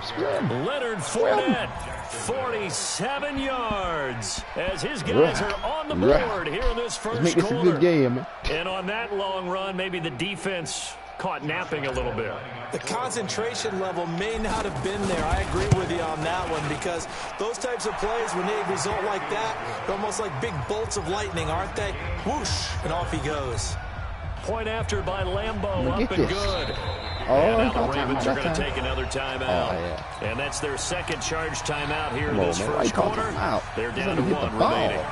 [SPEAKER 2] Leonard Fournette, 47 yards. As his guys are on the board here in this first
[SPEAKER 6] Let's make this a
[SPEAKER 2] quarter.
[SPEAKER 6] good game.
[SPEAKER 2] And on that long run, maybe the defense caught napping a little bit.
[SPEAKER 4] The concentration level may not have been there. I agree with you on that one because those types of plays, when they result like that, they're almost like big bolts of lightning, aren't they? Whoosh, and off he goes.
[SPEAKER 2] Point after by Lambeau, up and good.
[SPEAKER 6] Oh,
[SPEAKER 2] and now the Ravens are going to take another timeout.
[SPEAKER 6] Oh, yeah.
[SPEAKER 2] And that's their second charge timeout here in this
[SPEAKER 6] man.
[SPEAKER 2] first quarter. They're down to one remaining.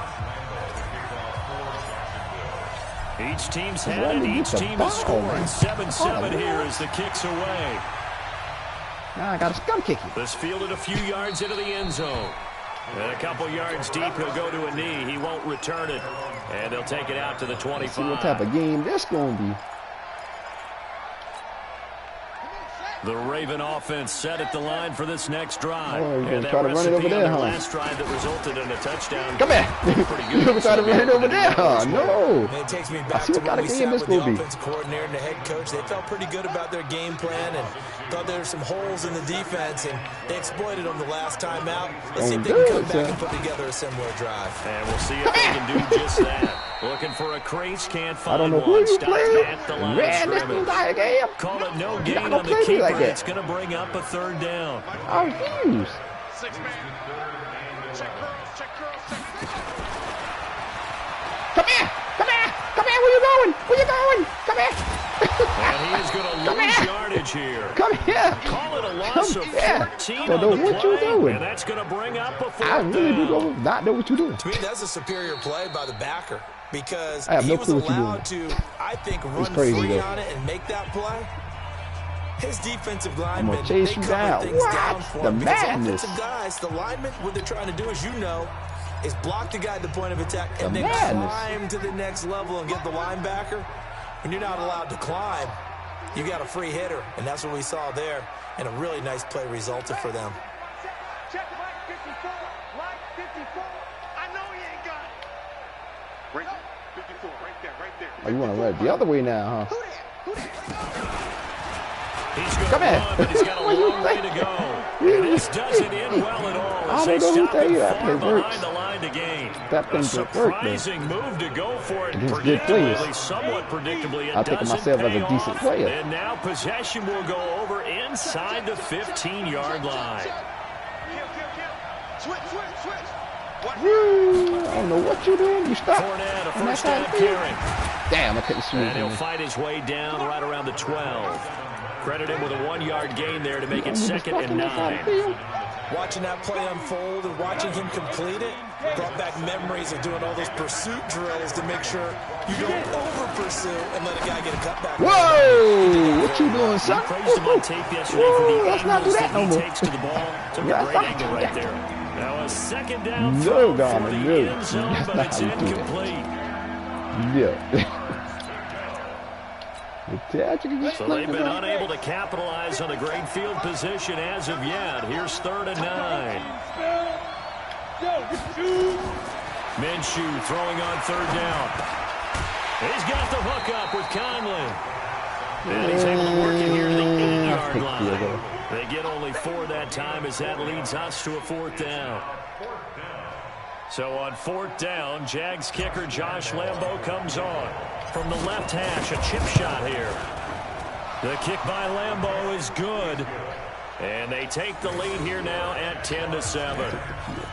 [SPEAKER 2] Each team's had it. Each team is scoring 7-7 here as the kick's away.
[SPEAKER 6] Now I got a scum kick.
[SPEAKER 2] This fielded a few yards into the end zone. And a couple yards deep, he'll go to a knee. He won't return it. And they'll take it out to the 25.
[SPEAKER 6] Let's see what type of game this going to be.
[SPEAKER 2] The Raven offense set at the line for this next drive.
[SPEAKER 6] Oh, you're
[SPEAKER 2] and
[SPEAKER 6] going to try to run it over there, huh?
[SPEAKER 2] Last drive that resulted in a touchdown.
[SPEAKER 6] Come here. You're going to try to run it over there, huh? No.
[SPEAKER 4] It takes me back to when we sat with the offensive coordinator and the head coach. They felt pretty good about their game plan and thought there were some holes in the defense, and they exploited them the last time out. Let's see if they can come back and put together a similar drive.
[SPEAKER 2] And we'll see if they can do just that. Looking for a crease, can't find one.
[SPEAKER 6] I don't know who you play.
[SPEAKER 2] At the line of scrimmage. Call it no gain on the keeper.
[SPEAKER 6] Like
[SPEAKER 2] it's going to bring up a third down.
[SPEAKER 6] I refuse. Come here. Come here. Come here. Where you going? Where you going? Come here.
[SPEAKER 2] And he is going to lose yardage here.
[SPEAKER 6] Come here.
[SPEAKER 2] Call it a loss of 14
[SPEAKER 6] so
[SPEAKER 2] on the
[SPEAKER 6] what you doing?
[SPEAKER 2] And that's going to bring up a fourth
[SPEAKER 6] I really
[SPEAKER 2] down.
[SPEAKER 6] do not know what you're doing.
[SPEAKER 4] To me, that's a superior play by the backer because
[SPEAKER 6] I have
[SPEAKER 4] he
[SPEAKER 6] no
[SPEAKER 4] was
[SPEAKER 6] clue what you're
[SPEAKER 4] allowed
[SPEAKER 6] doing.
[SPEAKER 4] to, I think, run
[SPEAKER 6] crazy,
[SPEAKER 4] free
[SPEAKER 6] though.
[SPEAKER 4] on it and make that play. His defensive linemen,
[SPEAKER 6] I'm gonna chase you down.
[SPEAKER 4] Things down for
[SPEAKER 6] The
[SPEAKER 4] him
[SPEAKER 6] madness.
[SPEAKER 4] offensive guys, the linemen, what they're trying to do, as you know, is block the guy at the point of attack and then climb to the next level and get the linebacker. When you're not allowed to climb, you got a free hitter, and that's what we saw there, and a really nice play resulted for them.
[SPEAKER 3] Check line 54, line 54. I know he ain't got it. Right there, 54, right there.
[SPEAKER 6] Oh, you want to run it the other way now, huh?
[SPEAKER 2] He's going to run, but he's got a long way to go. And this doesn't end well at all as they stop him far behind the line to gain. A surprising move to go for it. Predictably, at least somewhat predictably, it doesn't pay off. And now possession will go over inside the 15-yard line.
[SPEAKER 3] Switch.
[SPEAKER 6] I don't know what you're doing. You stop.
[SPEAKER 2] Fournette, a first down carry.
[SPEAKER 6] Damn, I couldn't swing.
[SPEAKER 2] And he'll fight his way down right around the 12. Credit him with a 1-yard gain there to make it 2nd and 9.
[SPEAKER 4] Watching that play unfold and watching him complete it brought back memories of doing all those pursuit drills to make sure you don't over-pursue and let a guy get a cutback.
[SPEAKER 6] Whoa! What you doing, son?
[SPEAKER 2] Praised him on tape yesterday for the angles that he takes to the ball. Took a great angle right there. Now a 2nd down throw for the end zone, but it's incomplete.
[SPEAKER 6] Yeah.
[SPEAKER 2] So they've been unable to capitalize on a great field position as of yet. Here's 3rd and 9. Minshew throwing on 3rd down. He's got the hook up with Conley. And he's able to work it here to the 8-yard line. They get only 4 that time as that leads us to a 4th down. So on 4th down, Jags kicker Josh Lambo comes on. From the left hash, a chip shot here. The kick by Lambo is good. And they take the lead here now at 10-7.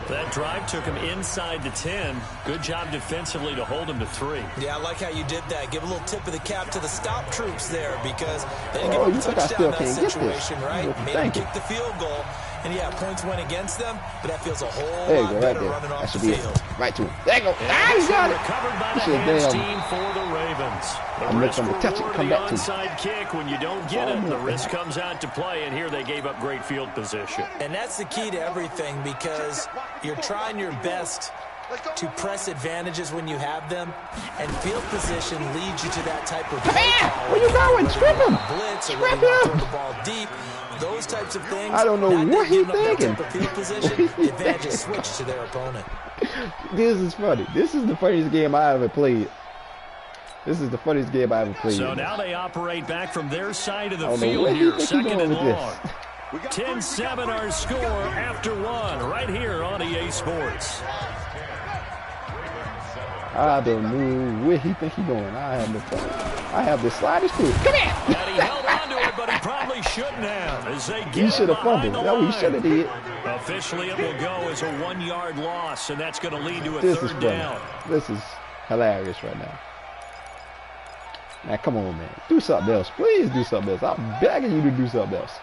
[SPEAKER 2] That drive took him inside the 10. Good job defensively to hold him to 3.
[SPEAKER 4] Yeah, I like how you did that. Give a little tip of the cap to the stop troops there because they didn't give him a touchdown in that situation, right? Made him kick the field goal. And, yeah, points went against them, but that feels a whole lot better running off the field.
[SPEAKER 6] Right to him. There you go. He got it.
[SPEAKER 2] Recovered by the hands team for the Ravens. The risk reward the onside kick. When you don't get it, the risk comes out to play, and here they gave up great field position.
[SPEAKER 4] And that's the key to everything because you're trying your best to press advantages when you have them, and field position leads you to that type of play call.
[SPEAKER 6] Where you going? Strip him.
[SPEAKER 4] Blitz or
[SPEAKER 6] Strip
[SPEAKER 4] throw the ball deep. Those types of things.
[SPEAKER 6] I don't know what he's thinking.
[SPEAKER 4] Field position, advantages switch to their opponent.
[SPEAKER 6] This is funny. This is the funniest game I ever played. This is the funniest game I ever played.
[SPEAKER 2] So now they operate back from their side of the field here, 2nd and long. 10-7 our score after 1 right here on EA Sports.
[SPEAKER 6] I don't know where he think he's going. I have the slightest clue. Come here.
[SPEAKER 2] And he held on to it, but he probably shouldn't have. As they get
[SPEAKER 6] He should have fumbled. That's what he should have did.
[SPEAKER 2] Officially, it will go as a 1-yard loss, and that's going to lead to a
[SPEAKER 6] This
[SPEAKER 2] 3rd
[SPEAKER 6] is
[SPEAKER 2] down.
[SPEAKER 6] This is hilarious right now. Now, come on, man. Do something else. Please do something else. I'm begging you to do something else.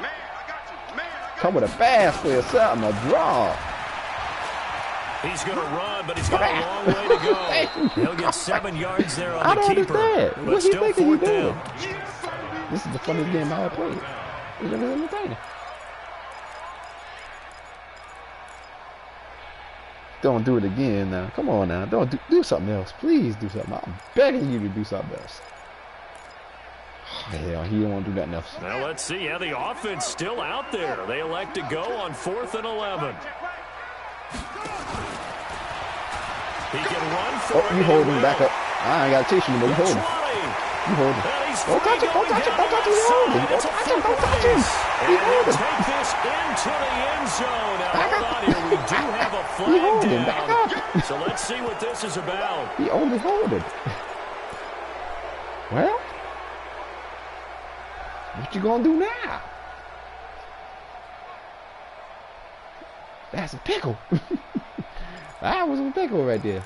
[SPEAKER 3] Man, I got you.
[SPEAKER 6] Come with a pass play or something, a draw.
[SPEAKER 2] He's going to run, but he's got a long way to go. He'll get 7 yards there on the keeper.
[SPEAKER 6] Understand.
[SPEAKER 2] But still 4th down.
[SPEAKER 6] This is the funniest game I ever played. It's entertaining. Don't do it again now. Come on now. Don't do something else. Please do something. I'm begging you to do something else. Hell, he don't want to do nothing else.
[SPEAKER 2] Now let's see. Yeah, the offense still out there. They elect to go on 4th and 11. He can run for it.
[SPEAKER 6] You hold him back up. I ain't got to chase him, but you hold him. You hold him. Don't touch him. Don't touch him. Don't touch him. You hold him. Don't touch him. Don't touch him. You hold him.
[SPEAKER 2] Take this into the end zone. Now, hold on here. We do have a flag
[SPEAKER 6] You hold him. Back
[SPEAKER 2] down.
[SPEAKER 6] up.
[SPEAKER 2] So let's see what this is about.
[SPEAKER 6] He only hold him. Well, what you gonna do now? That's a pickle. That was a pickle right there.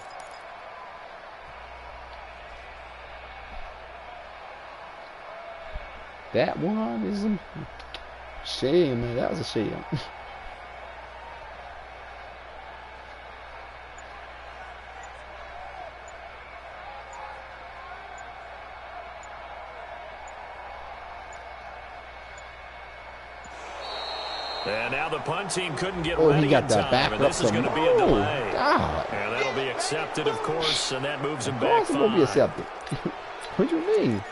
[SPEAKER 6] That one is a shame, man. That was a shame.
[SPEAKER 2] And now the punt team couldn't get
[SPEAKER 6] ready
[SPEAKER 2] he got
[SPEAKER 6] in
[SPEAKER 2] that
[SPEAKER 6] time,
[SPEAKER 2] back
[SPEAKER 6] and
[SPEAKER 2] this is going to be a delay.
[SPEAKER 6] God.
[SPEAKER 2] And that'll be accepted, of course, and that moves him back 5.
[SPEAKER 6] Of course it will be accepted. What do you mean?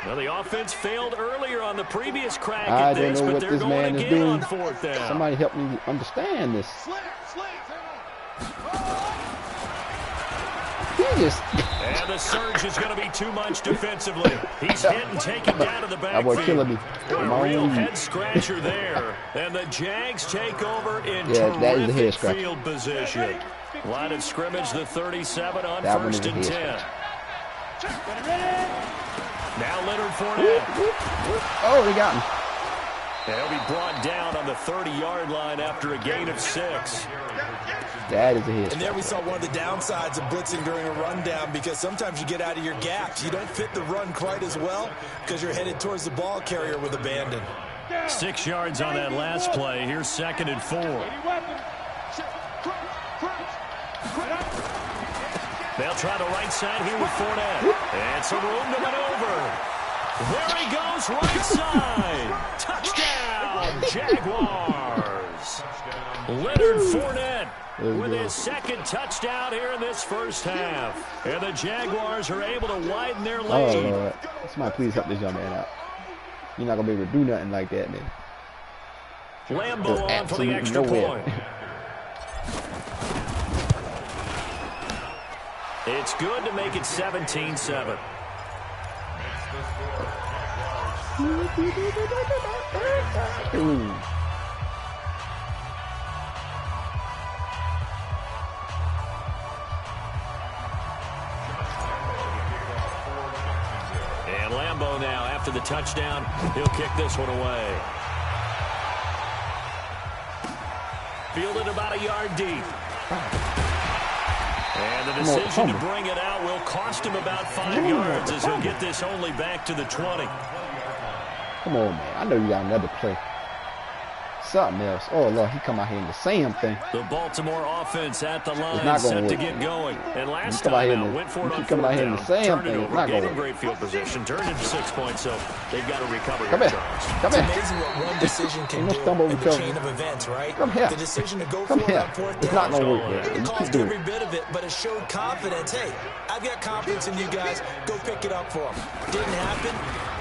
[SPEAKER 2] Well, the offense failed earlier on the previous crack
[SPEAKER 6] I
[SPEAKER 2] at this,
[SPEAKER 6] don't know
[SPEAKER 2] but
[SPEAKER 6] what
[SPEAKER 2] they're
[SPEAKER 6] this
[SPEAKER 2] going
[SPEAKER 6] man is
[SPEAKER 2] again
[SPEAKER 6] doing.
[SPEAKER 2] on 4th down.
[SPEAKER 6] Somebody help me understand this.
[SPEAKER 2] And the surge is going to be too much defensively. He's hit and taken down to the backfield.
[SPEAKER 6] That boy killing me.
[SPEAKER 2] A real head scratcher there. And the Jags take over in
[SPEAKER 6] that is a head
[SPEAKER 2] terrific
[SPEAKER 6] scratcher.
[SPEAKER 2] field position. Line of scrimmage, the 37 on
[SPEAKER 6] That
[SPEAKER 2] 1st and 10. Now Leonard Fournette.
[SPEAKER 6] Oh, they got him.
[SPEAKER 2] He'll be brought down on the 30-yard line after a gain of 6.
[SPEAKER 6] That is a hit.
[SPEAKER 4] And there we saw one of the downsides of blitzing during a rundown, because sometimes you get out of your gaps. You don't fit the run quite as well because you're headed towards the ball carrier with abandon.
[SPEAKER 2] 6 yards on that last play. Here's 2nd and 4. They'll try the right side here with Fournette. And some room to maneuver. There he goes, right side. Touchdown, Jaguars. Leonard Fournette with his 2nd touchdown here in this first half. And the Jaguars are able to widen their lead.
[SPEAKER 6] Oh, Lord. Somebody please help this young man out. You're not going to be able to do nothing like that, man.
[SPEAKER 2] Lambeau on for the extra point. It's good to make it 17-7. And Lambeau now, after the touchdown, he'll kick this one away. Fielded about a yard deep. And the decision to bring it out will cost him about 5 yards as he'll get this only back to the 20.
[SPEAKER 6] Come on, man. I know you got another play. Something else. Oh, Lord, he come out here and the same thing.
[SPEAKER 2] The Baltimore offense at the line set to get going. And last time out, went for it on 4th down. Turned it over, gave him great field position, turned into 6 points, so they've got to recover here, Charles.
[SPEAKER 4] It's amazing what one decision can do in the chain of events, right?
[SPEAKER 6] Come here.
[SPEAKER 4] The decision to go for it on 4th down.
[SPEAKER 6] It's not going to work.
[SPEAKER 4] It cost every bit of it, but it showed confidence. Hey, I've got confidence in you guys. Go pick it up for them. Didn't happen.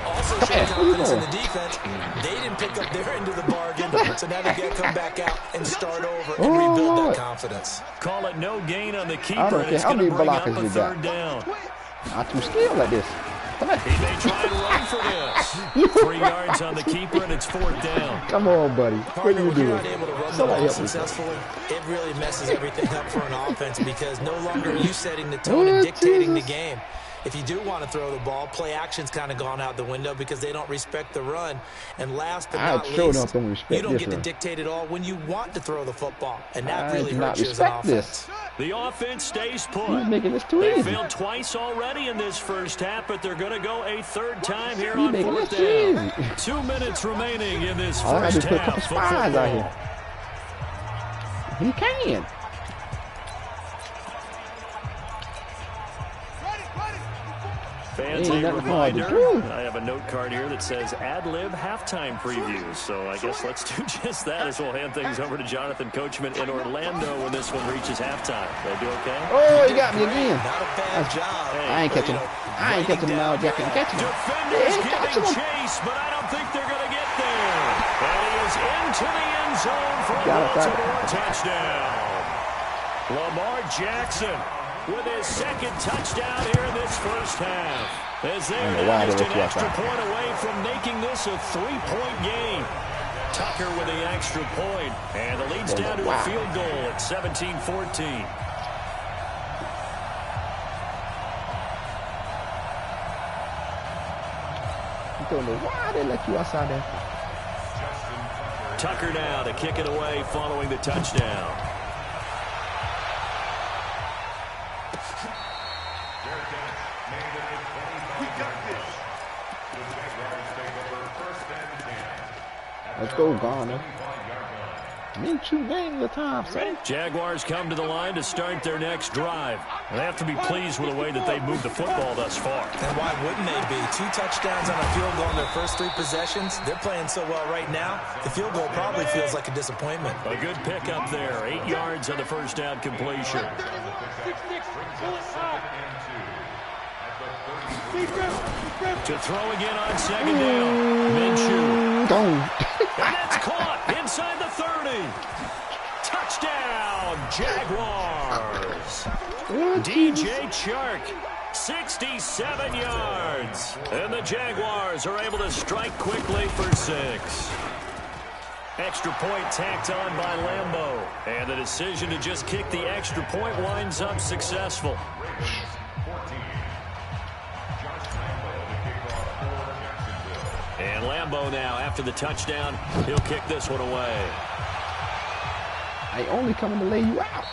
[SPEAKER 4] Also showed confidence in the defense. They didn't pick up their end of the bargain, so now they've got to come back out and start over and rebuild that confidence.
[SPEAKER 2] Call it no gain on the keeper.
[SPEAKER 6] I don't care how many blockers we got.
[SPEAKER 2] 3rd down.
[SPEAKER 6] Not too skilled like this.
[SPEAKER 2] He may try and run for this. 3 yards on the keeper, and it's 4th down.
[SPEAKER 6] Come on, buddy. What are you doing?
[SPEAKER 4] Not able to run the ball successfully. It really messes everything up for an offense, because no longer are you setting the tone and dictating the game. If you do want to throw the ball, play action's kind of gone out the window because they don't respect the run. And last but not least, you don't get to dictate it all when you want to throw the football. And that really hurts you as an offense.
[SPEAKER 2] The offense stays put.
[SPEAKER 6] He's making this too
[SPEAKER 2] easy.
[SPEAKER 6] They
[SPEAKER 2] failed twice already in this first half, but they're going to go a 3rd time here on 4th down. 2 minutes remaining in this first half.
[SPEAKER 6] Put a couple spies out here. He can.
[SPEAKER 2] Fans, a reminder, I have a note card here that says ad-lib halftime previews. So I guess let's do just that as we'll hand things over to Jonathan Coachman in Orlando when this one reaches halftime. Did I do okay?
[SPEAKER 6] Oh, you got me again.
[SPEAKER 4] Not a bad job.
[SPEAKER 6] Hey, I ain't catching him. I ain't catching him now. Jack ain't catching him.
[SPEAKER 2] Defenders giving chase, but I don't think they're going to get there. And he is into the end zone for a Baltimore touchdown. Lamar Jackson with his 2nd touchdown here in this first half. As they're just an extra point away from making this a 3-point game. Tucker with the extra point, and the lead's down to a field goal at 17-14.
[SPEAKER 6] I don't know why they let you outside there.
[SPEAKER 2] Tucker now to kick it away following the touchdown.
[SPEAKER 6] Let's go, Garner. Minshew game the time, son.
[SPEAKER 2] Jaguars come to the line to start their next drive. They have to be pleased with the way that they've moved the football thus far.
[SPEAKER 4] And why wouldn't they be? 2 touchdowns on a field goal in their first 3 possessions. They're playing so well right now, the field goal probably feels like a disappointment.
[SPEAKER 2] A good pickup there. 8 yards on the first down completion. To throw again on second down. Minshew. And that's caught inside the 30. Touchdown, Jaguars. DJ Chark, 67 yards. And the Jaguars are able to strike quickly for 6. Extra point tacked on by Lambeau. And the decision to just kick the extra point winds up successful. And Lambeau now, after the touchdown, he'll kick this one away.
[SPEAKER 6] I only coming to lay you out.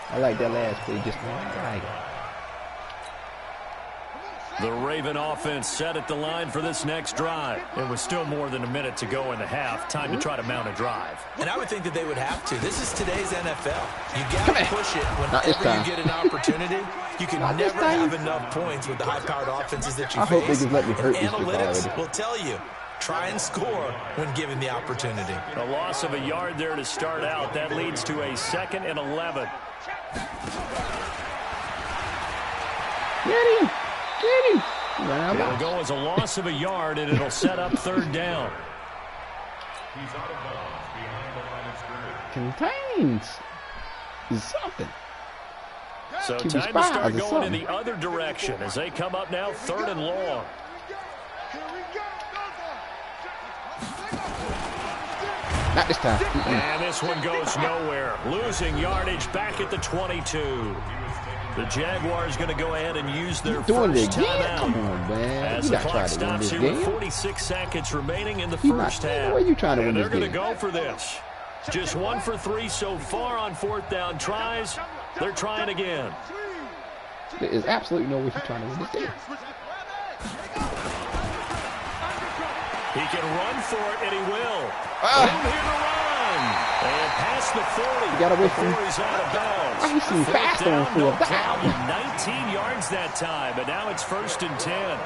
[SPEAKER 6] I like that last play just now.
[SPEAKER 2] The Raven offense set at the line for this next drive. It was still more than a minute to go in the half. Time to try to mount a drive.
[SPEAKER 4] And I would think that they would have to. This is today's NFL. You got to push it whenever you get an opportunity. You can never have enough points with the high-powered offenses that you face.
[SPEAKER 6] I hope they just let me hurt this
[SPEAKER 4] analytics will tell you, try and score when given the opportunity.
[SPEAKER 2] A loss of a yard there to start out. That leads to a 2nd and 11.
[SPEAKER 6] Get him! Get him!
[SPEAKER 2] It'll go as a loss of a yard, and it'll set up 3rd down.
[SPEAKER 5] He's out of bounds behind the line of scrimmage.
[SPEAKER 6] Contains is something.
[SPEAKER 2] So time to start going in the other direction as they come up now 3rd and long.
[SPEAKER 6] Not this time.
[SPEAKER 2] And this one goes nowhere. Losing yardage back at the 22. The Jaguars going to go ahead and use their first timeout.
[SPEAKER 6] Come on, man.
[SPEAKER 2] As the clock stops here with 46 seconds remaining in the first half.
[SPEAKER 6] And
[SPEAKER 2] they're going to go for this. Just 1 for 3 so far on 4th down tries. They're trying again.
[SPEAKER 6] There is absolutely no way he's trying to win this game.
[SPEAKER 2] He can run for it, and he will. Room here to run. And past the 40.
[SPEAKER 6] You got away from him.
[SPEAKER 2] He's out of bounds.
[SPEAKER 6] He's seen fast on 4th down.
[SPEAKER 2] 19 yards that time, but now it's 1st and 10.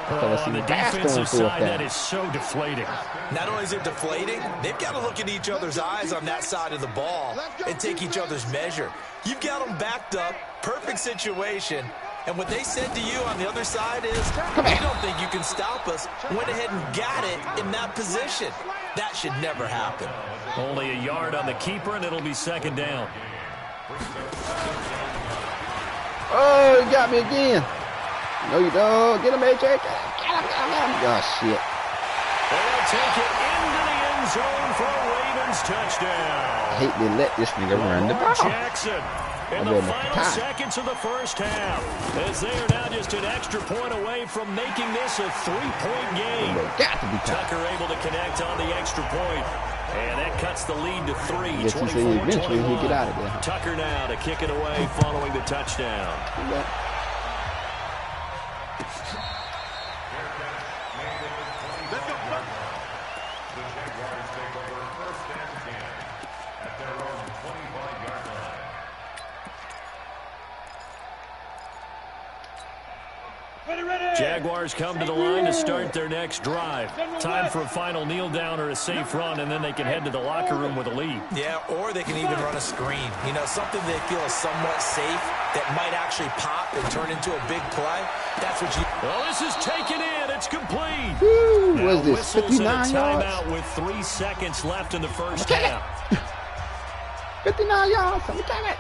[SPEAKER 6] On
[SPEAKER 2] the defensive side, that is so deflating.
[SPEAKER 4] Not only is it deflating, they've got to look in each other's eyes on that side of the ball and take each other's measure. You've got them backed up, perfect situation, and what they said to you on the other side is, we don't think you can stop us. Went ahead and got it in that position. That should never happen.
[SPEAKER 2] Only a yard on the keeper, and it'll be 2nd down.
[SPEAKER 6] Oh, he got me again. No, you don't. Get him, AJ. Get him. Oh, shit.
[SPEAKER 2] They'll take it into the end zone for a Ravens touchdown.
[SPEAKER 6] I hate to let this nigga run the ball.
[SPEAKER 2] Jackson in the final seconds of the first half, as they are now just an extra point away from making this a 3-point game.
[SPEAKER 6] Got to be
[SPEAKER 2] Tucker able to connect on the extra point. And that cuts the lead to 3,
[SPEAKER 6] 24-21. Eventually he'll get out of there.
[SPEAKER 2] Tucker now to kick it away following the touchdown. Jaguars come to the line to start their next drive. Time for a final kneel down or a safe run, and then they can head to the locker room with a lead.
[SPEAKER 4] Yeah, or they can even run a screen. You know, something they feel is somewhat safe that might actually pop and turn into a big play. That's what you...
[SPEAKER 2] Well, this is taken in. It's complete.
[SPEAKER 6] Woo, what is this, 59 yards?
[SPEAKER 2] Timeout with 3 seconds left in the first half.
[SPEAKER 6] 59 yards. I'm taking it.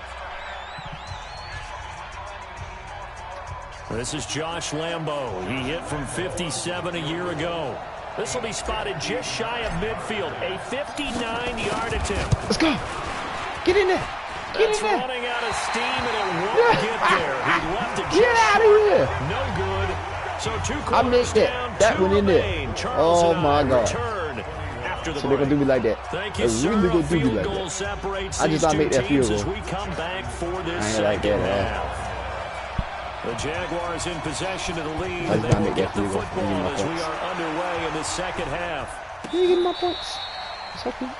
[SPEAKER 2] This is Josh Lambeau. He hit from 57 a year ago. This will be spotted just shy of midfield. A 59-yard attempt.
[SPEAKER 6] Let's go. Get in there.
[SPEAKER 2] That's running out of steam, and it won't get there. He left it just
[SPEAKER 6] get out of here.
[SPEAKER 2] No good. So 2 quarters
[SPEAKER 6] I missed
[SPEAKER 2] down,
[SPEAKER 6] that one in there. Oh, my God.
[SPEAKER 2] So
[SPEAKER 6] they're going to do me like that.
[SPEAKER 2] Thank you, sir.
[SPEAKER 6] Really going to do me like that. I just got to make that field goal.
[SPEAKER 2] We come back for this
[SPEAKER 6] I ain't like that.
[SPEAKER 2] The Jaguars in possession of the lead, and they will get the football as we are underway in the second half.
[SPEAKER 6] You get my points. It's okay.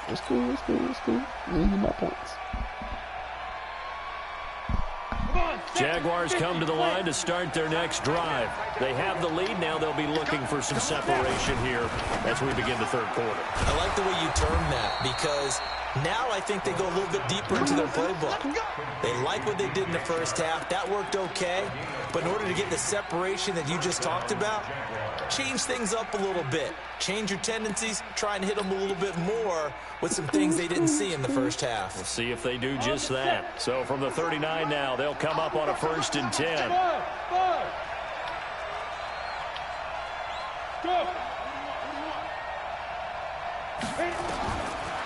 [SPEAKER 6] It's cool. It's cool. You get my points.
[SPEAKER 2] Jaguars come to the line to start their next drive. They have the lead. Now they'll be looking for some separation here as we begin the third quarter.
[SPEAKER 4] I like the way you term that, because now I think they go a little bit deeper into their playbook. They like what they did in the first half. That worked okay. But in order to get the separation that you just talked about, change things up a little bit. Change your tendencies. Try and hit them a little bit more with some things they didn't see in the first half.
[SPEAKER 2] We'll see if they do just that. So from the 39 now, they'll come up on a 1st and 10.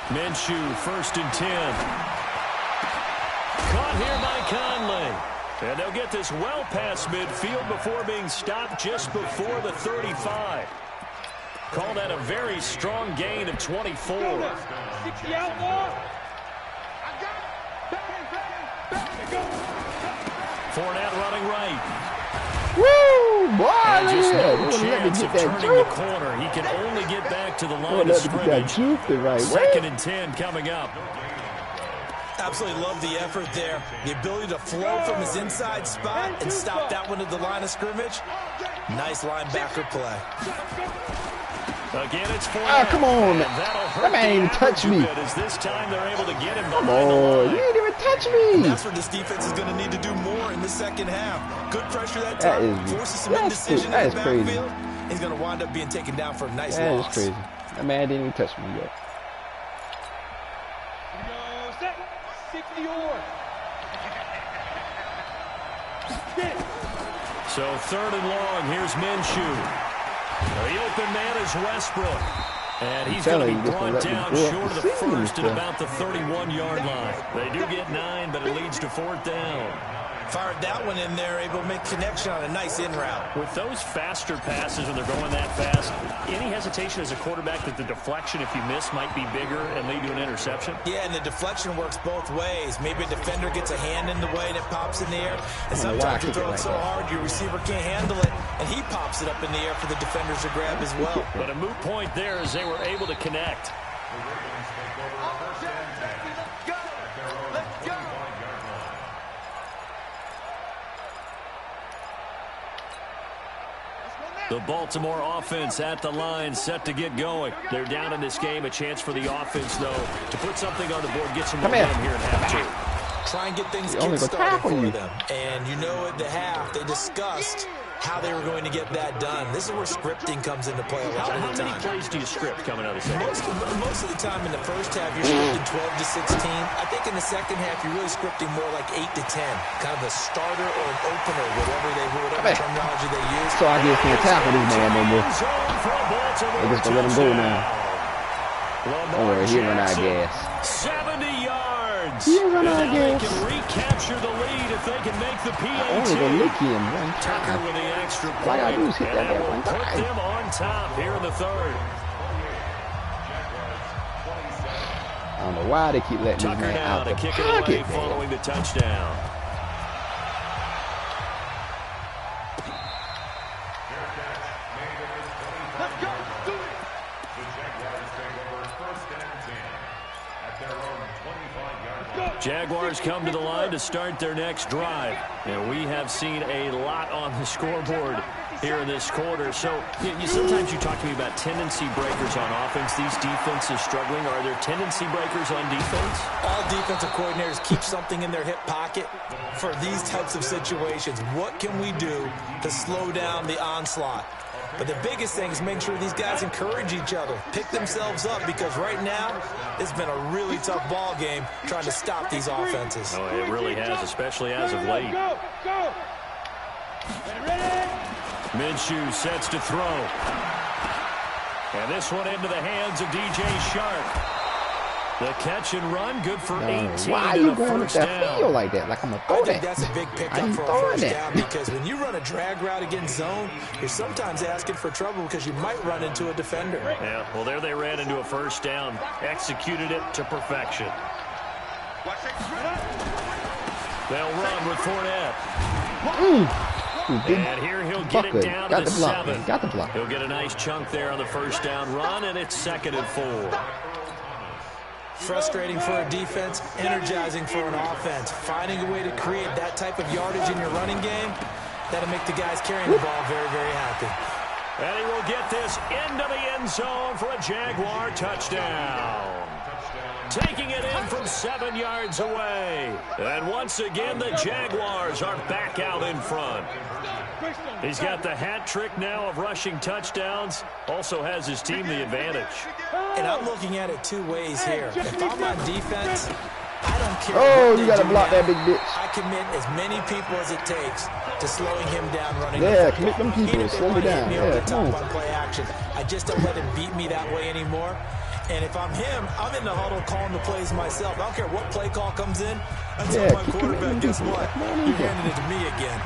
[SPEAKER 2] Minshew, 1st and 10. Caught here by Conley. And they'll get this well past midfield before being stopped just before the 35. Call that a very strong gain of 24. Fournette running right.
[SPEAKER 6] Woo! Boy,
[SPEAKER 2] and just no
[SPEAKER 6] yeah.
[SPEAKER 2] chance of turning the corner. He can only get back to the line of scrimmage. 2nd and 10 coming up.
[SPEAKER 4] Absolutely love the effort there. The ability to flow from his inside spot and stop that one at the line of scrimmage. Nice linebacker play.
[SPEAKER 2] Again, it's Fournette.
[SPEAKER 6] Oh, come on. That man didn't even touch me.
[SPEAKER 2] As this time they're able to get him
[SPEAKER 6] come on. You didn't even touch me.
[SPEAKER 4] And that's what this defense is going to need to do more in the second half. Good pressure that time. Forces some indecision in the backfield. He's going to wind up being taken down for a nice loss.
[SPEAKER 6] That is crazy. That man didn't even touch me yet.
[SPEAKER 2] So 3rd and long. Here's Minshew. The open man is Westbrook. And he's going to be brought down short of the first at about the 31-yard line. They do get 9, but it leads to 4th down.
[SPEAKER 4] Fired that one in there, able to make connection on a nice in route.
[SPEAKER 2] With those faster passes when they're going that fast, any hesitation as a quarterback that the deflection, if you miss, might be bigger and lead to an interception?
[SPEAKER 4] Yeah, and the deflection works both ways. Maybe a defender gets a hand in the way and it pops in the air. And sometimes you throw it so hard your receiver can't handle it, and he pops it up in the air for the defenders to grab as well.
[SPEAKER 2] But a moot point there as they were able to connect. The Baltimore offense at the line, set to get going. They're down in this game. A chance for the offense, though, to put something on the board, get some momentum here in half 2.
[SPEAKER 4] Try and get things kick-started for them. And you know at the half, they discussed how they were going to get that done. This is where scripting comes into play a lot of the time.
[SPEAKER 2] How many plays do you script coming out of the second?
[SPEAKER 4] Most of the time in the first half, you're scripting 12 to 16. I think in the second half, you're really scripting more like 8 to 10. Kind of a starter or an opener, whatever terminology they use.
[SPEAKER 6] So I just can't tackle this man no more. They just gonna let him go now. Don't worry, he'll run out of gas.
[SPEAKER 2] 70 yards.
[SPEAKER 6] He'll run out of gas.
[SPEAKER 2] They can recapture the lead if they can make the PAT.
[SPEAKER 6] Only gonna lick him one
[SPEAKER 2] Tucker
[SPEAKER 6] time.
[SPEAKER 2] with the extra
[SPEAKER 6] All I gotta do is hit that
[SPEAKER 2] and
[SPEAKER 6] one
[SPEAKER 2] put
[SPEAKER 6] time.
[SPEAKER 2] them on top here in the 3rd.
[SPEAKER 6] I don't know why they keep letting
[SPEAKER 2] Tucker
[SPEAKER 6] this man
[SPEAKER 2] now
[SPEAKER 6] out
[SPEAKER 2] to
[SPEAKER 6] the
[SPEAKER 2] kick it
[SPEAKER 6] pocket,
[SPEAKER 2] away following the touchdown. Jaguars come to the line to start their next drive. And we have seen a lot on the scoreboard here in this quarter. So sometimes you talk to me about tendency breakers on offense. These defenses struggling. Are there tendency breakers on defense?
[SPEAKER 4] All defensive coordinators keep something in their hip pocket for these types of situations. What can we do to slow down the onslaught? But the biggest thing is make sure these guys encourage each other, pick themselves up, because right now it's been a really tough ball game trying to stop these offenses.
[SPEAKER 2] Oh, it really has, especially as of late. Minshew sets to throw. And this one into the hands of DJ Shark. The catch and run, good for 18.
[SPEAKER 6] Why are you going with that field like that? Like I'm going to throw that.
[SPEAKER 4] I think that's a big pickup for a first down, because when you run a drag route against zone, you're sometimes asking for trouble because you might run into a defender.
[SPEAKER 2] Yeah, well, there they ran into a first down. Executed it to perfection. They'll run with Fournette. And here he'll get it down to the 7.
[SPEAKER 6] Got the block.
[SPEAKER 2] He'll get a nice chunk there on the first down run, and it's 2nd and 4.
[SPEAKER 4] Frustrating for a defense, energizing for an offense. Finding a way to create that type of yardage in your running game, that'll make the guys carrying the ball very, very happy.
[SPEAKER 2] And he will get this into the end zone for a Jaguar touchdown. Taking it in from 7 yards away. And once again, the Jaguars are back out in front. He's got the hat trick now of rushing touchdowns. Also has his team the advantage.
[SPEAKER 4] And I'm looking at it 2 ways here. If I'm on defense, I don't care.
[SPEAKER 6] Oh, you got to block that big bitch.
[SPEAKER 4] I commit as many people as it takes to slowing him down running.
[SPEAKER 6] Yeah, commit them people. Slow me down. Yeah, come on.
[SPEAKER 4] Play action. I just don't let him beat me that way anymore. And if I'm him, I'm in the huddle calling the plays myself. I don't care what play call comes in. I tell my quarterback, guess what? You're handing it to me again.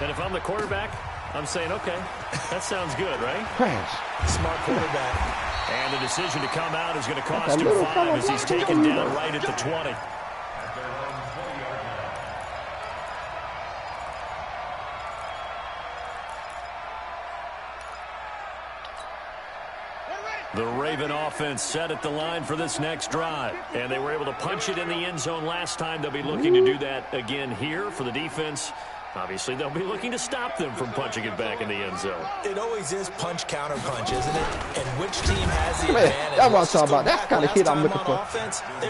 [SPEAKER 2] And if I'm the quarterback, I'm saying, okay, that sounds good, right?
[SPEAKER 6] Crash.
[SPEAKER 4] Smart quarterback.
[SPEAKER 2] And the decision to come out is going to cost him 5 as he's taken down right at the 20. The Raven offense set at the line for this next drive. And they were able to punch it in the end zone last time. They'll be looking to do that again here for the defense. Obviously, they'll be looking to stop them from punching it back in the end zone.
[SPEAKER 4] It always is punch-counter-punch, isn't it? And which team has the advantage?
[SPEAKER 6] That's what I'm talking about. That's the kind of hit I'm looking for.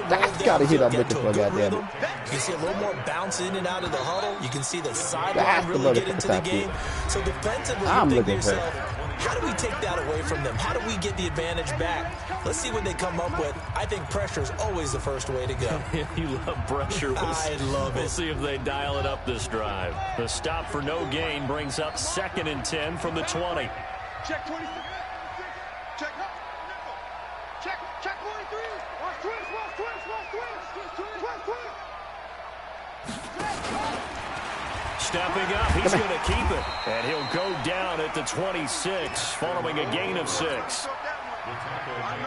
[SPEAKER 6] That's the kind of hit I'm looking for, goddammit.
[SPEAKER 4] You can see a little more bounce in and out of the huddle. You can see the sideline really get into the game. So defensively, you think to yourself, how do we take that away from them? How do we get the advantage back? Let's see what they come up with. I think pressure is always the first way to go.
[SPEAKER 2] You love pressure.
[SPEAKER 4] I love it.
[SPEAKER 2] We'll see if they dial it up this drive. The stop for no gain brings up 2nd and 10 from the 20.
[SPEAKER 3] Check 26. Check. Check 23. Watch twist.
[SPEAKER 2] Stepping up, he's going to keep it. And he'll go down at the 26, following a gain of 6.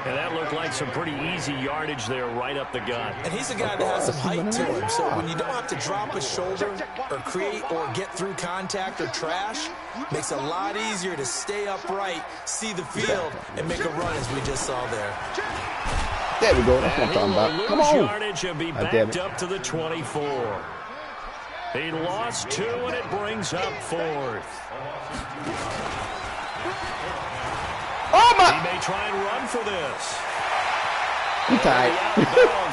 [SPEAKER 2] And that looked like some pretty easy yardage there right up the gut.
[SPEAKER 4] And he's a guy that has some height to him. So when you don't have to drop a shoulder or create or get through contact or trash, makes it a lot easier to stay upright, see the field, and make a run as we just saw there.
[SPEAKER 6] There we go. That's what I'm talking about. Come on.
[SPEAKER 2] Yardage and be backed up to the 24. He lost 2, and it brings up 4th.
[SPEAKER 6] Oh, my.
[SPEAKER 2] He may try and run for this.
[SPEAKER 6] He tired.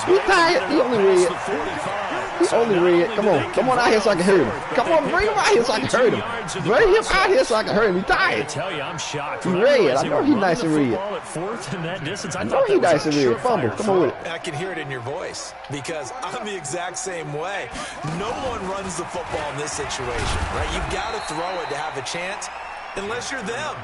[SPEAKER 6] He tired. He only read. He only read. Come on. Come on out here so I can hurt him. Come on, bring him out here so I can hurt him. Bring him out here so I can hurt him. He tired.
[SPEAKER 2] I tell you, I'm shocked.
[SPEAKER 6] He read. I know he's nice and read.
[SPEAKER 2] I
[SPEAKER 6] know he's nice and read. Fumble. Come on with it.
[SPEAKER 4] I can hear it in your voice because I'm the exact same way. No one runs the football in this situation, right? You've got to throw it to have a chance. Unless you're them.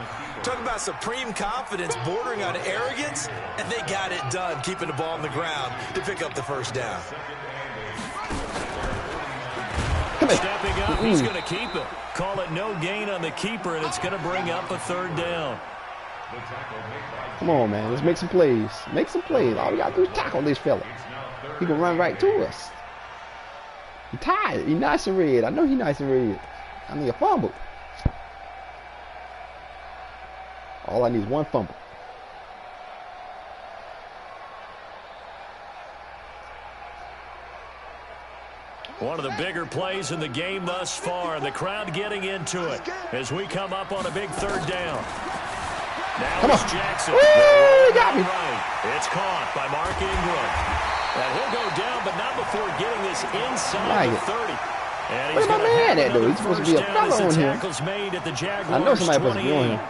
[SPEAKER 4] Talk about supreme confidence bordering on arrogance, and they got it done, keeping the ball on the ground to pick up the first down.
[SPEAKER 2] Stepping up, he's going to keep it. Call it no gain on the keeper, and it's going to bring up a 3rd down.
[SPEAKER 6] Come on, man. Let's make some plays. Make some plays. All we got to do is tackle this fella. He can run right to us. He's tired. He's nice and red. I know he's nice and red. I need a fumble. All I need is 1 fumble.
[SPEAKER 2] One of the bigger plays in the game thus far. The crowd getting into it as we come up on a big 3rd down. Now it's Jackson.
[SPEAKER 6] Ooh, he got me.
[SPEAKER 2] Right. It's caught by Mark Ingram. And he'll go down, but not before getting this inside the 30. And
[SPEAKER 6] where's my man at, though? He's supposed to be a fellow on here. I know somebody supposed to be on here.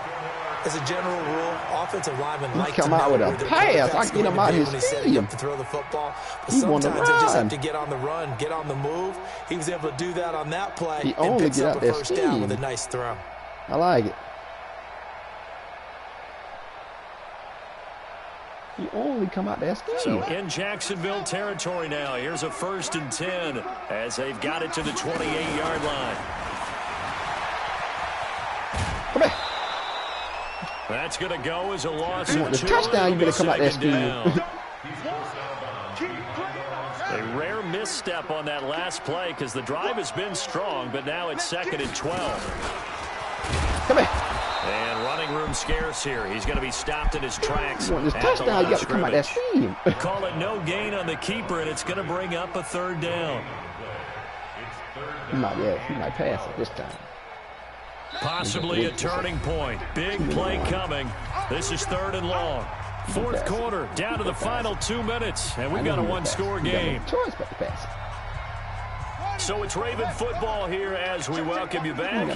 [SPEAKER 4] As a general rule, offensive linemen like
[SPEAKER 6] come out with a pass. I get him out his stadium
[SPEAKER 4] to throw the football. But
[SPEAKER 6] sometimes
[SPEAKER 4] they just have to get on the run, get on the move. He was able to do that on that play.
[SPEAKER 6] He only
[SPEAKER 4] picks
[SPEAKER 6] get
[SPEAKER 4] up
[SPEAKER 6] out
[SPEAKER 4] a first down with a nice throw.
[SPEAKER 6] I like it. He only come out that stadium.
[SPEAKER 2] So in Jacksonville territory now. Here's a 1st and 10 as they've got it to the 28-yard line.
[SPEAKER 6] Come here.
[SPEAKER 2] That's going to go as a loss of 2.
[SPEAKER 6] The touchdown, you better come out that stadium.
[SPEAKER 2] A rare miss misstep on that last play because the drive has been strong, but now it's 2nd and 12.
[SPEAKER 6] Come here.
[SPEAKER 2] And running room scarce here. He's going to be stopped in his tracks.
[SPEAKER 6] You want this touchdown, you got to come out that steam.
[SPEAKER 2] Call it no gain on the keeper, and it's going to bring up a 3rd down.
[SPEAKER 6] He might pass it this time.
[SPEAKER 2] Possibly a turning point. Big play coming. This is 3rd and long. 4th quarter, down to the final 2 minutes, and we've got a 1-score game. So it's Raven football here as we welcome you back.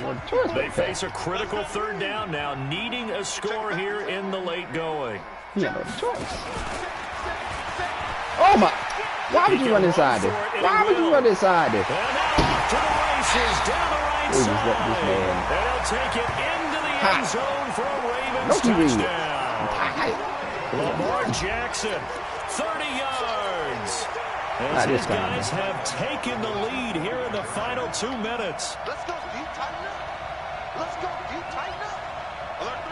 [SPEAKER 2] They face a critical 3rd down now, needing a score here in the late going.
[SPEAKER 6] Oh my! Why would you run inside there? Why would you run inside there?
[SPEAKER 2] And now off to the races down the right side. And they'll take it into the end zone for a Ravens touchdown. Lamar Jackson, 30 yards. As his guys have taken the lead here in the final 2 minutes.
[SPEAKER 3] Let's go, deep tighten up. Let's go, deep tighten up. Alert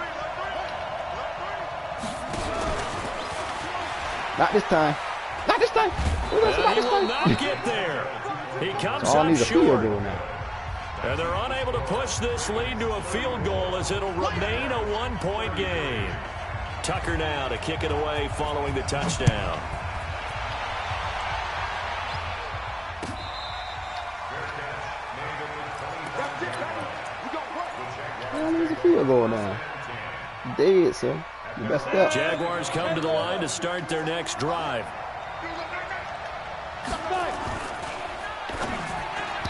[SPEAKER 3] 3.
[SPEAKER 6] Not this time. Not this time.
[SPEAKER 2] He will not get there. He comes up short. And they're unable to push this lead to a field goal as it'll remain a 1-point game. Tucker now to kick it away following the touchdown.
[SPEAKER 6] There's a field goal now. Dead, so you messed up.
[SPEAKER 2] Jaguars come to the line to start their next drive.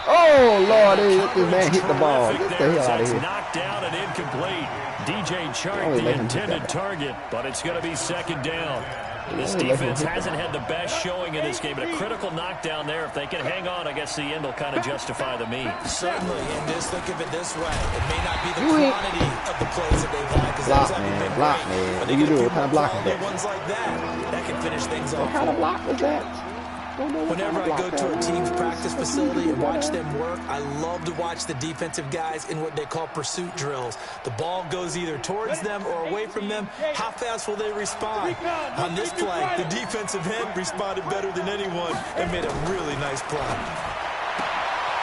[SPEAKER 6] Oh, Lord, this man hit the ball. Get the hell out of here.
[SPEAKER 2] Knocked down and incomplete. DJ Chark, the intended target, but it's going to be 2nd down. This defense hasn't had the best showing in this game, but a critical knockdown there. If they can hang on, I guess the end will kind of justify the means.
[SPEAKER 4] Certainly, and just think of it this way. It may not be the quantity of the plays that they've had, because those haven't been great.
[SPEAKER 6] What do you do? What kind of block is that?
[SPEAKER 4] Ones like that can finish things off.
[SPEAKER 6] What kind of block was that?
[SPEAKER 4] Whenever I go to a team's practice facility and watch them work, I love to watch the defensive guys in what they call pursuit drills. The ball goes either towards them or away from them. How fast will they respond? On this play, the defensive end responded better than anyone and made a really nice play.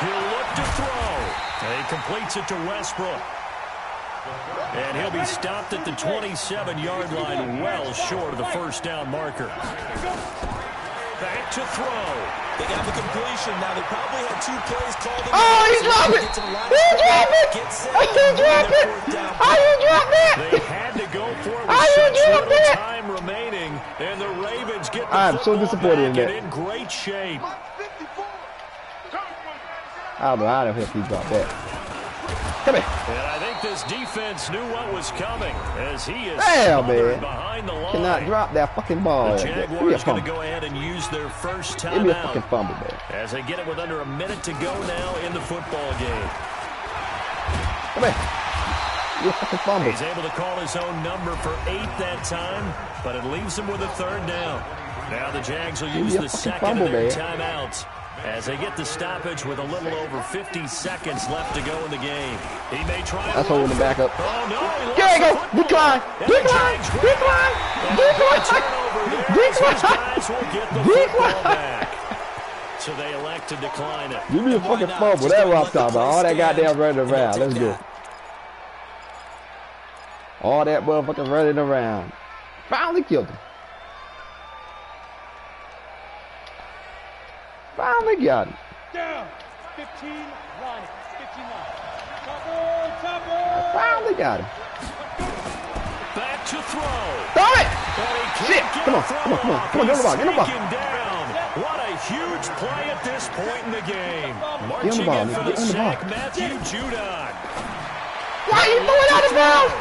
[SPEAKER 2] He'll look to throw. And he completes it to Westbrook. And he'll be stopped at the 27-yard line, well short of the 1st down marker. Back to throw.
[SPEAKER 4] They got the completion. Now, they probably had 2 plays called.
[SPEAKER 6] Oh, he dropped it! He dropped it! He dropped it! How you drop that?
[SPEAKER 2] They had to go for it with such little time remaining, and the Ravens get the
[SPEAKER 6] I'm so disappointed in that.
[SPEAKER 2] in great shape.
[SPEAKER 6] I don't know how the hell he dropped that. Come here.
[SPEAKER 2] And I think this defense knew what was coming as he is behind the line.
[SPEAKER 6] Cannot drop that fucking ball.
[SPEAKER 2] The Jaguars going to go ahead and use their first timeout.
[SPEAKER 6] Give me a fucking fumble, man.
[SPEAKER 2] As they get it with under a minute to go now in the football game.
[SPEAKER 6] Come here. You fucking fumble.
[SPEAKER 2] He's able to call his own number for 8 that time, but it leaves him with a 3rd down. Now the Jags will use the 2nd of their timeouts as they get the stoppage with a little over 50 seconds left to go in the game. He may try.
[SPEAKER 6] That's holding him back up.
[SPEAKER 2] Oh, no.
[SPEAKER 6] There you go. Decline. Decline. Decline.
[SPEAKER 2] Decline. Guys will get the football back. So they elect to decline it.
[SPEAKER 6] Give me a fucking fumble. That's what I'm talking about. All that goddamn running around. Let's go. All that motherfucking running around. Finally killed him. Finally got him.
[SPEAKER 3] Down. 15 line. 15 line.
[SPEAKER 6] Finally got him.
[SPEAKER 2] Back to throw.
[SPEAKER 6] Throw it! Shit! Come on, come on, come on. Come on, get the ball, get the ball.
[SPEAKER 2] What a huge play at this point in the game.
[SPEAKER 6] Get on the ball,
[SPEAKER 2] Marching in for the sack, Matthew Judon.
[SPEAKER 6] Why are you throwing out of bounds?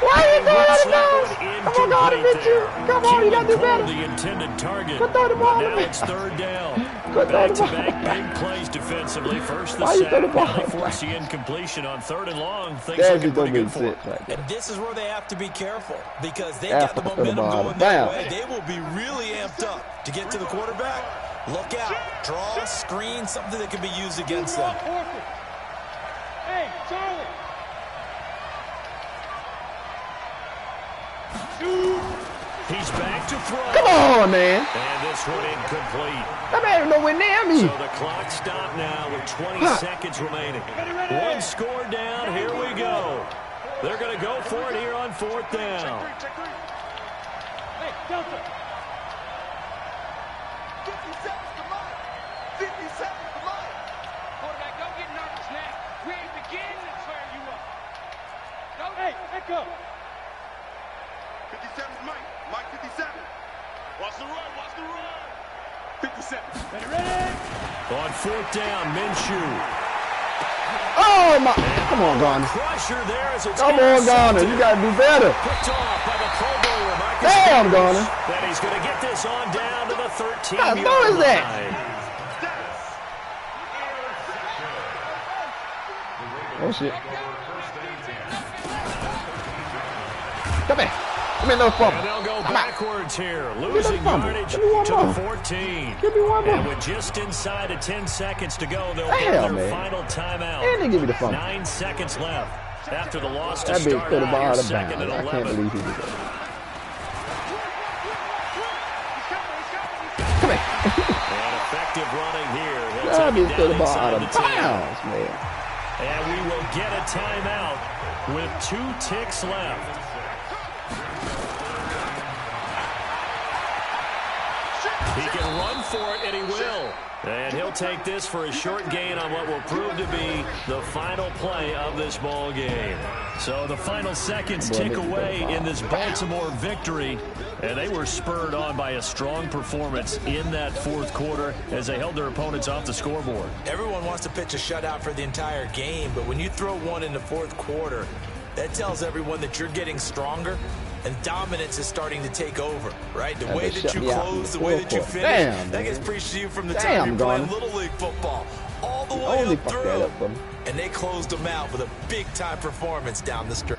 [SPEAKER 6] Why are you throwing out of bounds? Come on, God, admit you. Come on, you gotta do better.
[SPEAKER 2] The intended target.
[SPEAKER 6] Go throw the ball.
[SPEAKER 2] Now it's 3rd down.
[SPEAKER 6] Back-to-back
[SPEAKER 2] big plays defensively. First the sack, now they force the incompletion on 3rd and long. Things looking pretty good for them.
[SPEAKER 4] And this is where they have to be careful because they got the momentum going their way. They will be really amped up to get to the quarterback. Look out. Draw, screen, something that can be used against them.
[SPEAKER 3] Hey, Charlie.
[SPEAKER 2] He's back to throw.
[SPEAKER 6] Come on, man.
[SPEAKER 2] And this one incomplete.
[SPEAKER 6] That man nowhere near me.
[SPEAKER 2] So the clock stopped now with 20 seconds remaining. One score down. Here we go. They're going to go for it here on 4th down.
[SPEAKER 3] Hey, Delta. 50 seconds to mine. 50 seconds to mine. Quarterback, don't get nervous now. We ain't beginning to tear you up. No, hey, echo. 57's Mike. Mike 57. Watch the run. Watch the run. 57. Ready?
[SPEAKER 2] On 4th down, Minshew.
[SPEAKER 6] Oh, my. Come on, Garner.
[SPEAKER 2] Pressure there as it's
[SPEAKER 6] Come on, Garner. You got to do better.
[SPEAKER 2] Picked off by the Pro Bowler, Marcus.
[SPEAKER 6] Damn, Garner.
[SPEAKER 2] That he's going to get this on down to the 13-yard line.
[SPEAKER 6] How low is that? Oh, shit. Come here. Give me no fumble.
[SPEAKER 2] And they'll go backwards here, losing yardage to the 14.
[SPEAKER 6] Give me one more.
[SPEAKER 2] And with just inside of 10 seconds to go, they'll get their final timeout.
[SPEAKER 6] And they give me the fumble.
[SPEAKER 2] 9 seconds left after the loss to
[SPEAKER 6] that big
[SPEAKER 2] start
[SPEAKER 6] threw the ball
[SPEAKER 2] out
[SPEAKER 6] out
[SPEAKER 2] here,
[SPEAKER 6] of
[SPEAKER 2] second
[SPEAKER 6] bounds.
[SPEAKER 2] and
[SPEAKER 6] I can't
[SPEAKER 2] 11.
[SPEAKER 6] believe he did that. Come here.
[SPEAKER 2] And effective running here.
[SPEAKER 6] That big threw the ball
[SPEAKER 2] inside
[SPEAKER 6] out of
[SPEAKER 2] the 10.
[SPEAKER 6] bounds, man.
[SPEAKER 2] And we will get a timeout with 2 ticks left. He can run for it, and he will. And he'll take this for a short gain on what will prove to be the final play of this ball game. So the final seconds tick away in this Baltimore victory. And they were spurred on by a strong performance in that 4th quarter as they held their opponents off the scoreboard.
[SPEAKER 4] Everyone wants to pitch a shutout for the entire game, but when you throw one in the 4th quarter, that tells everyone that you're getting stronger and dominance is starting to take over, right? The way that you close, the way that you finish, that gets preached to you from the time you're playing Little League football all the way up through. And they closed them out with a big-time performance down the stretch.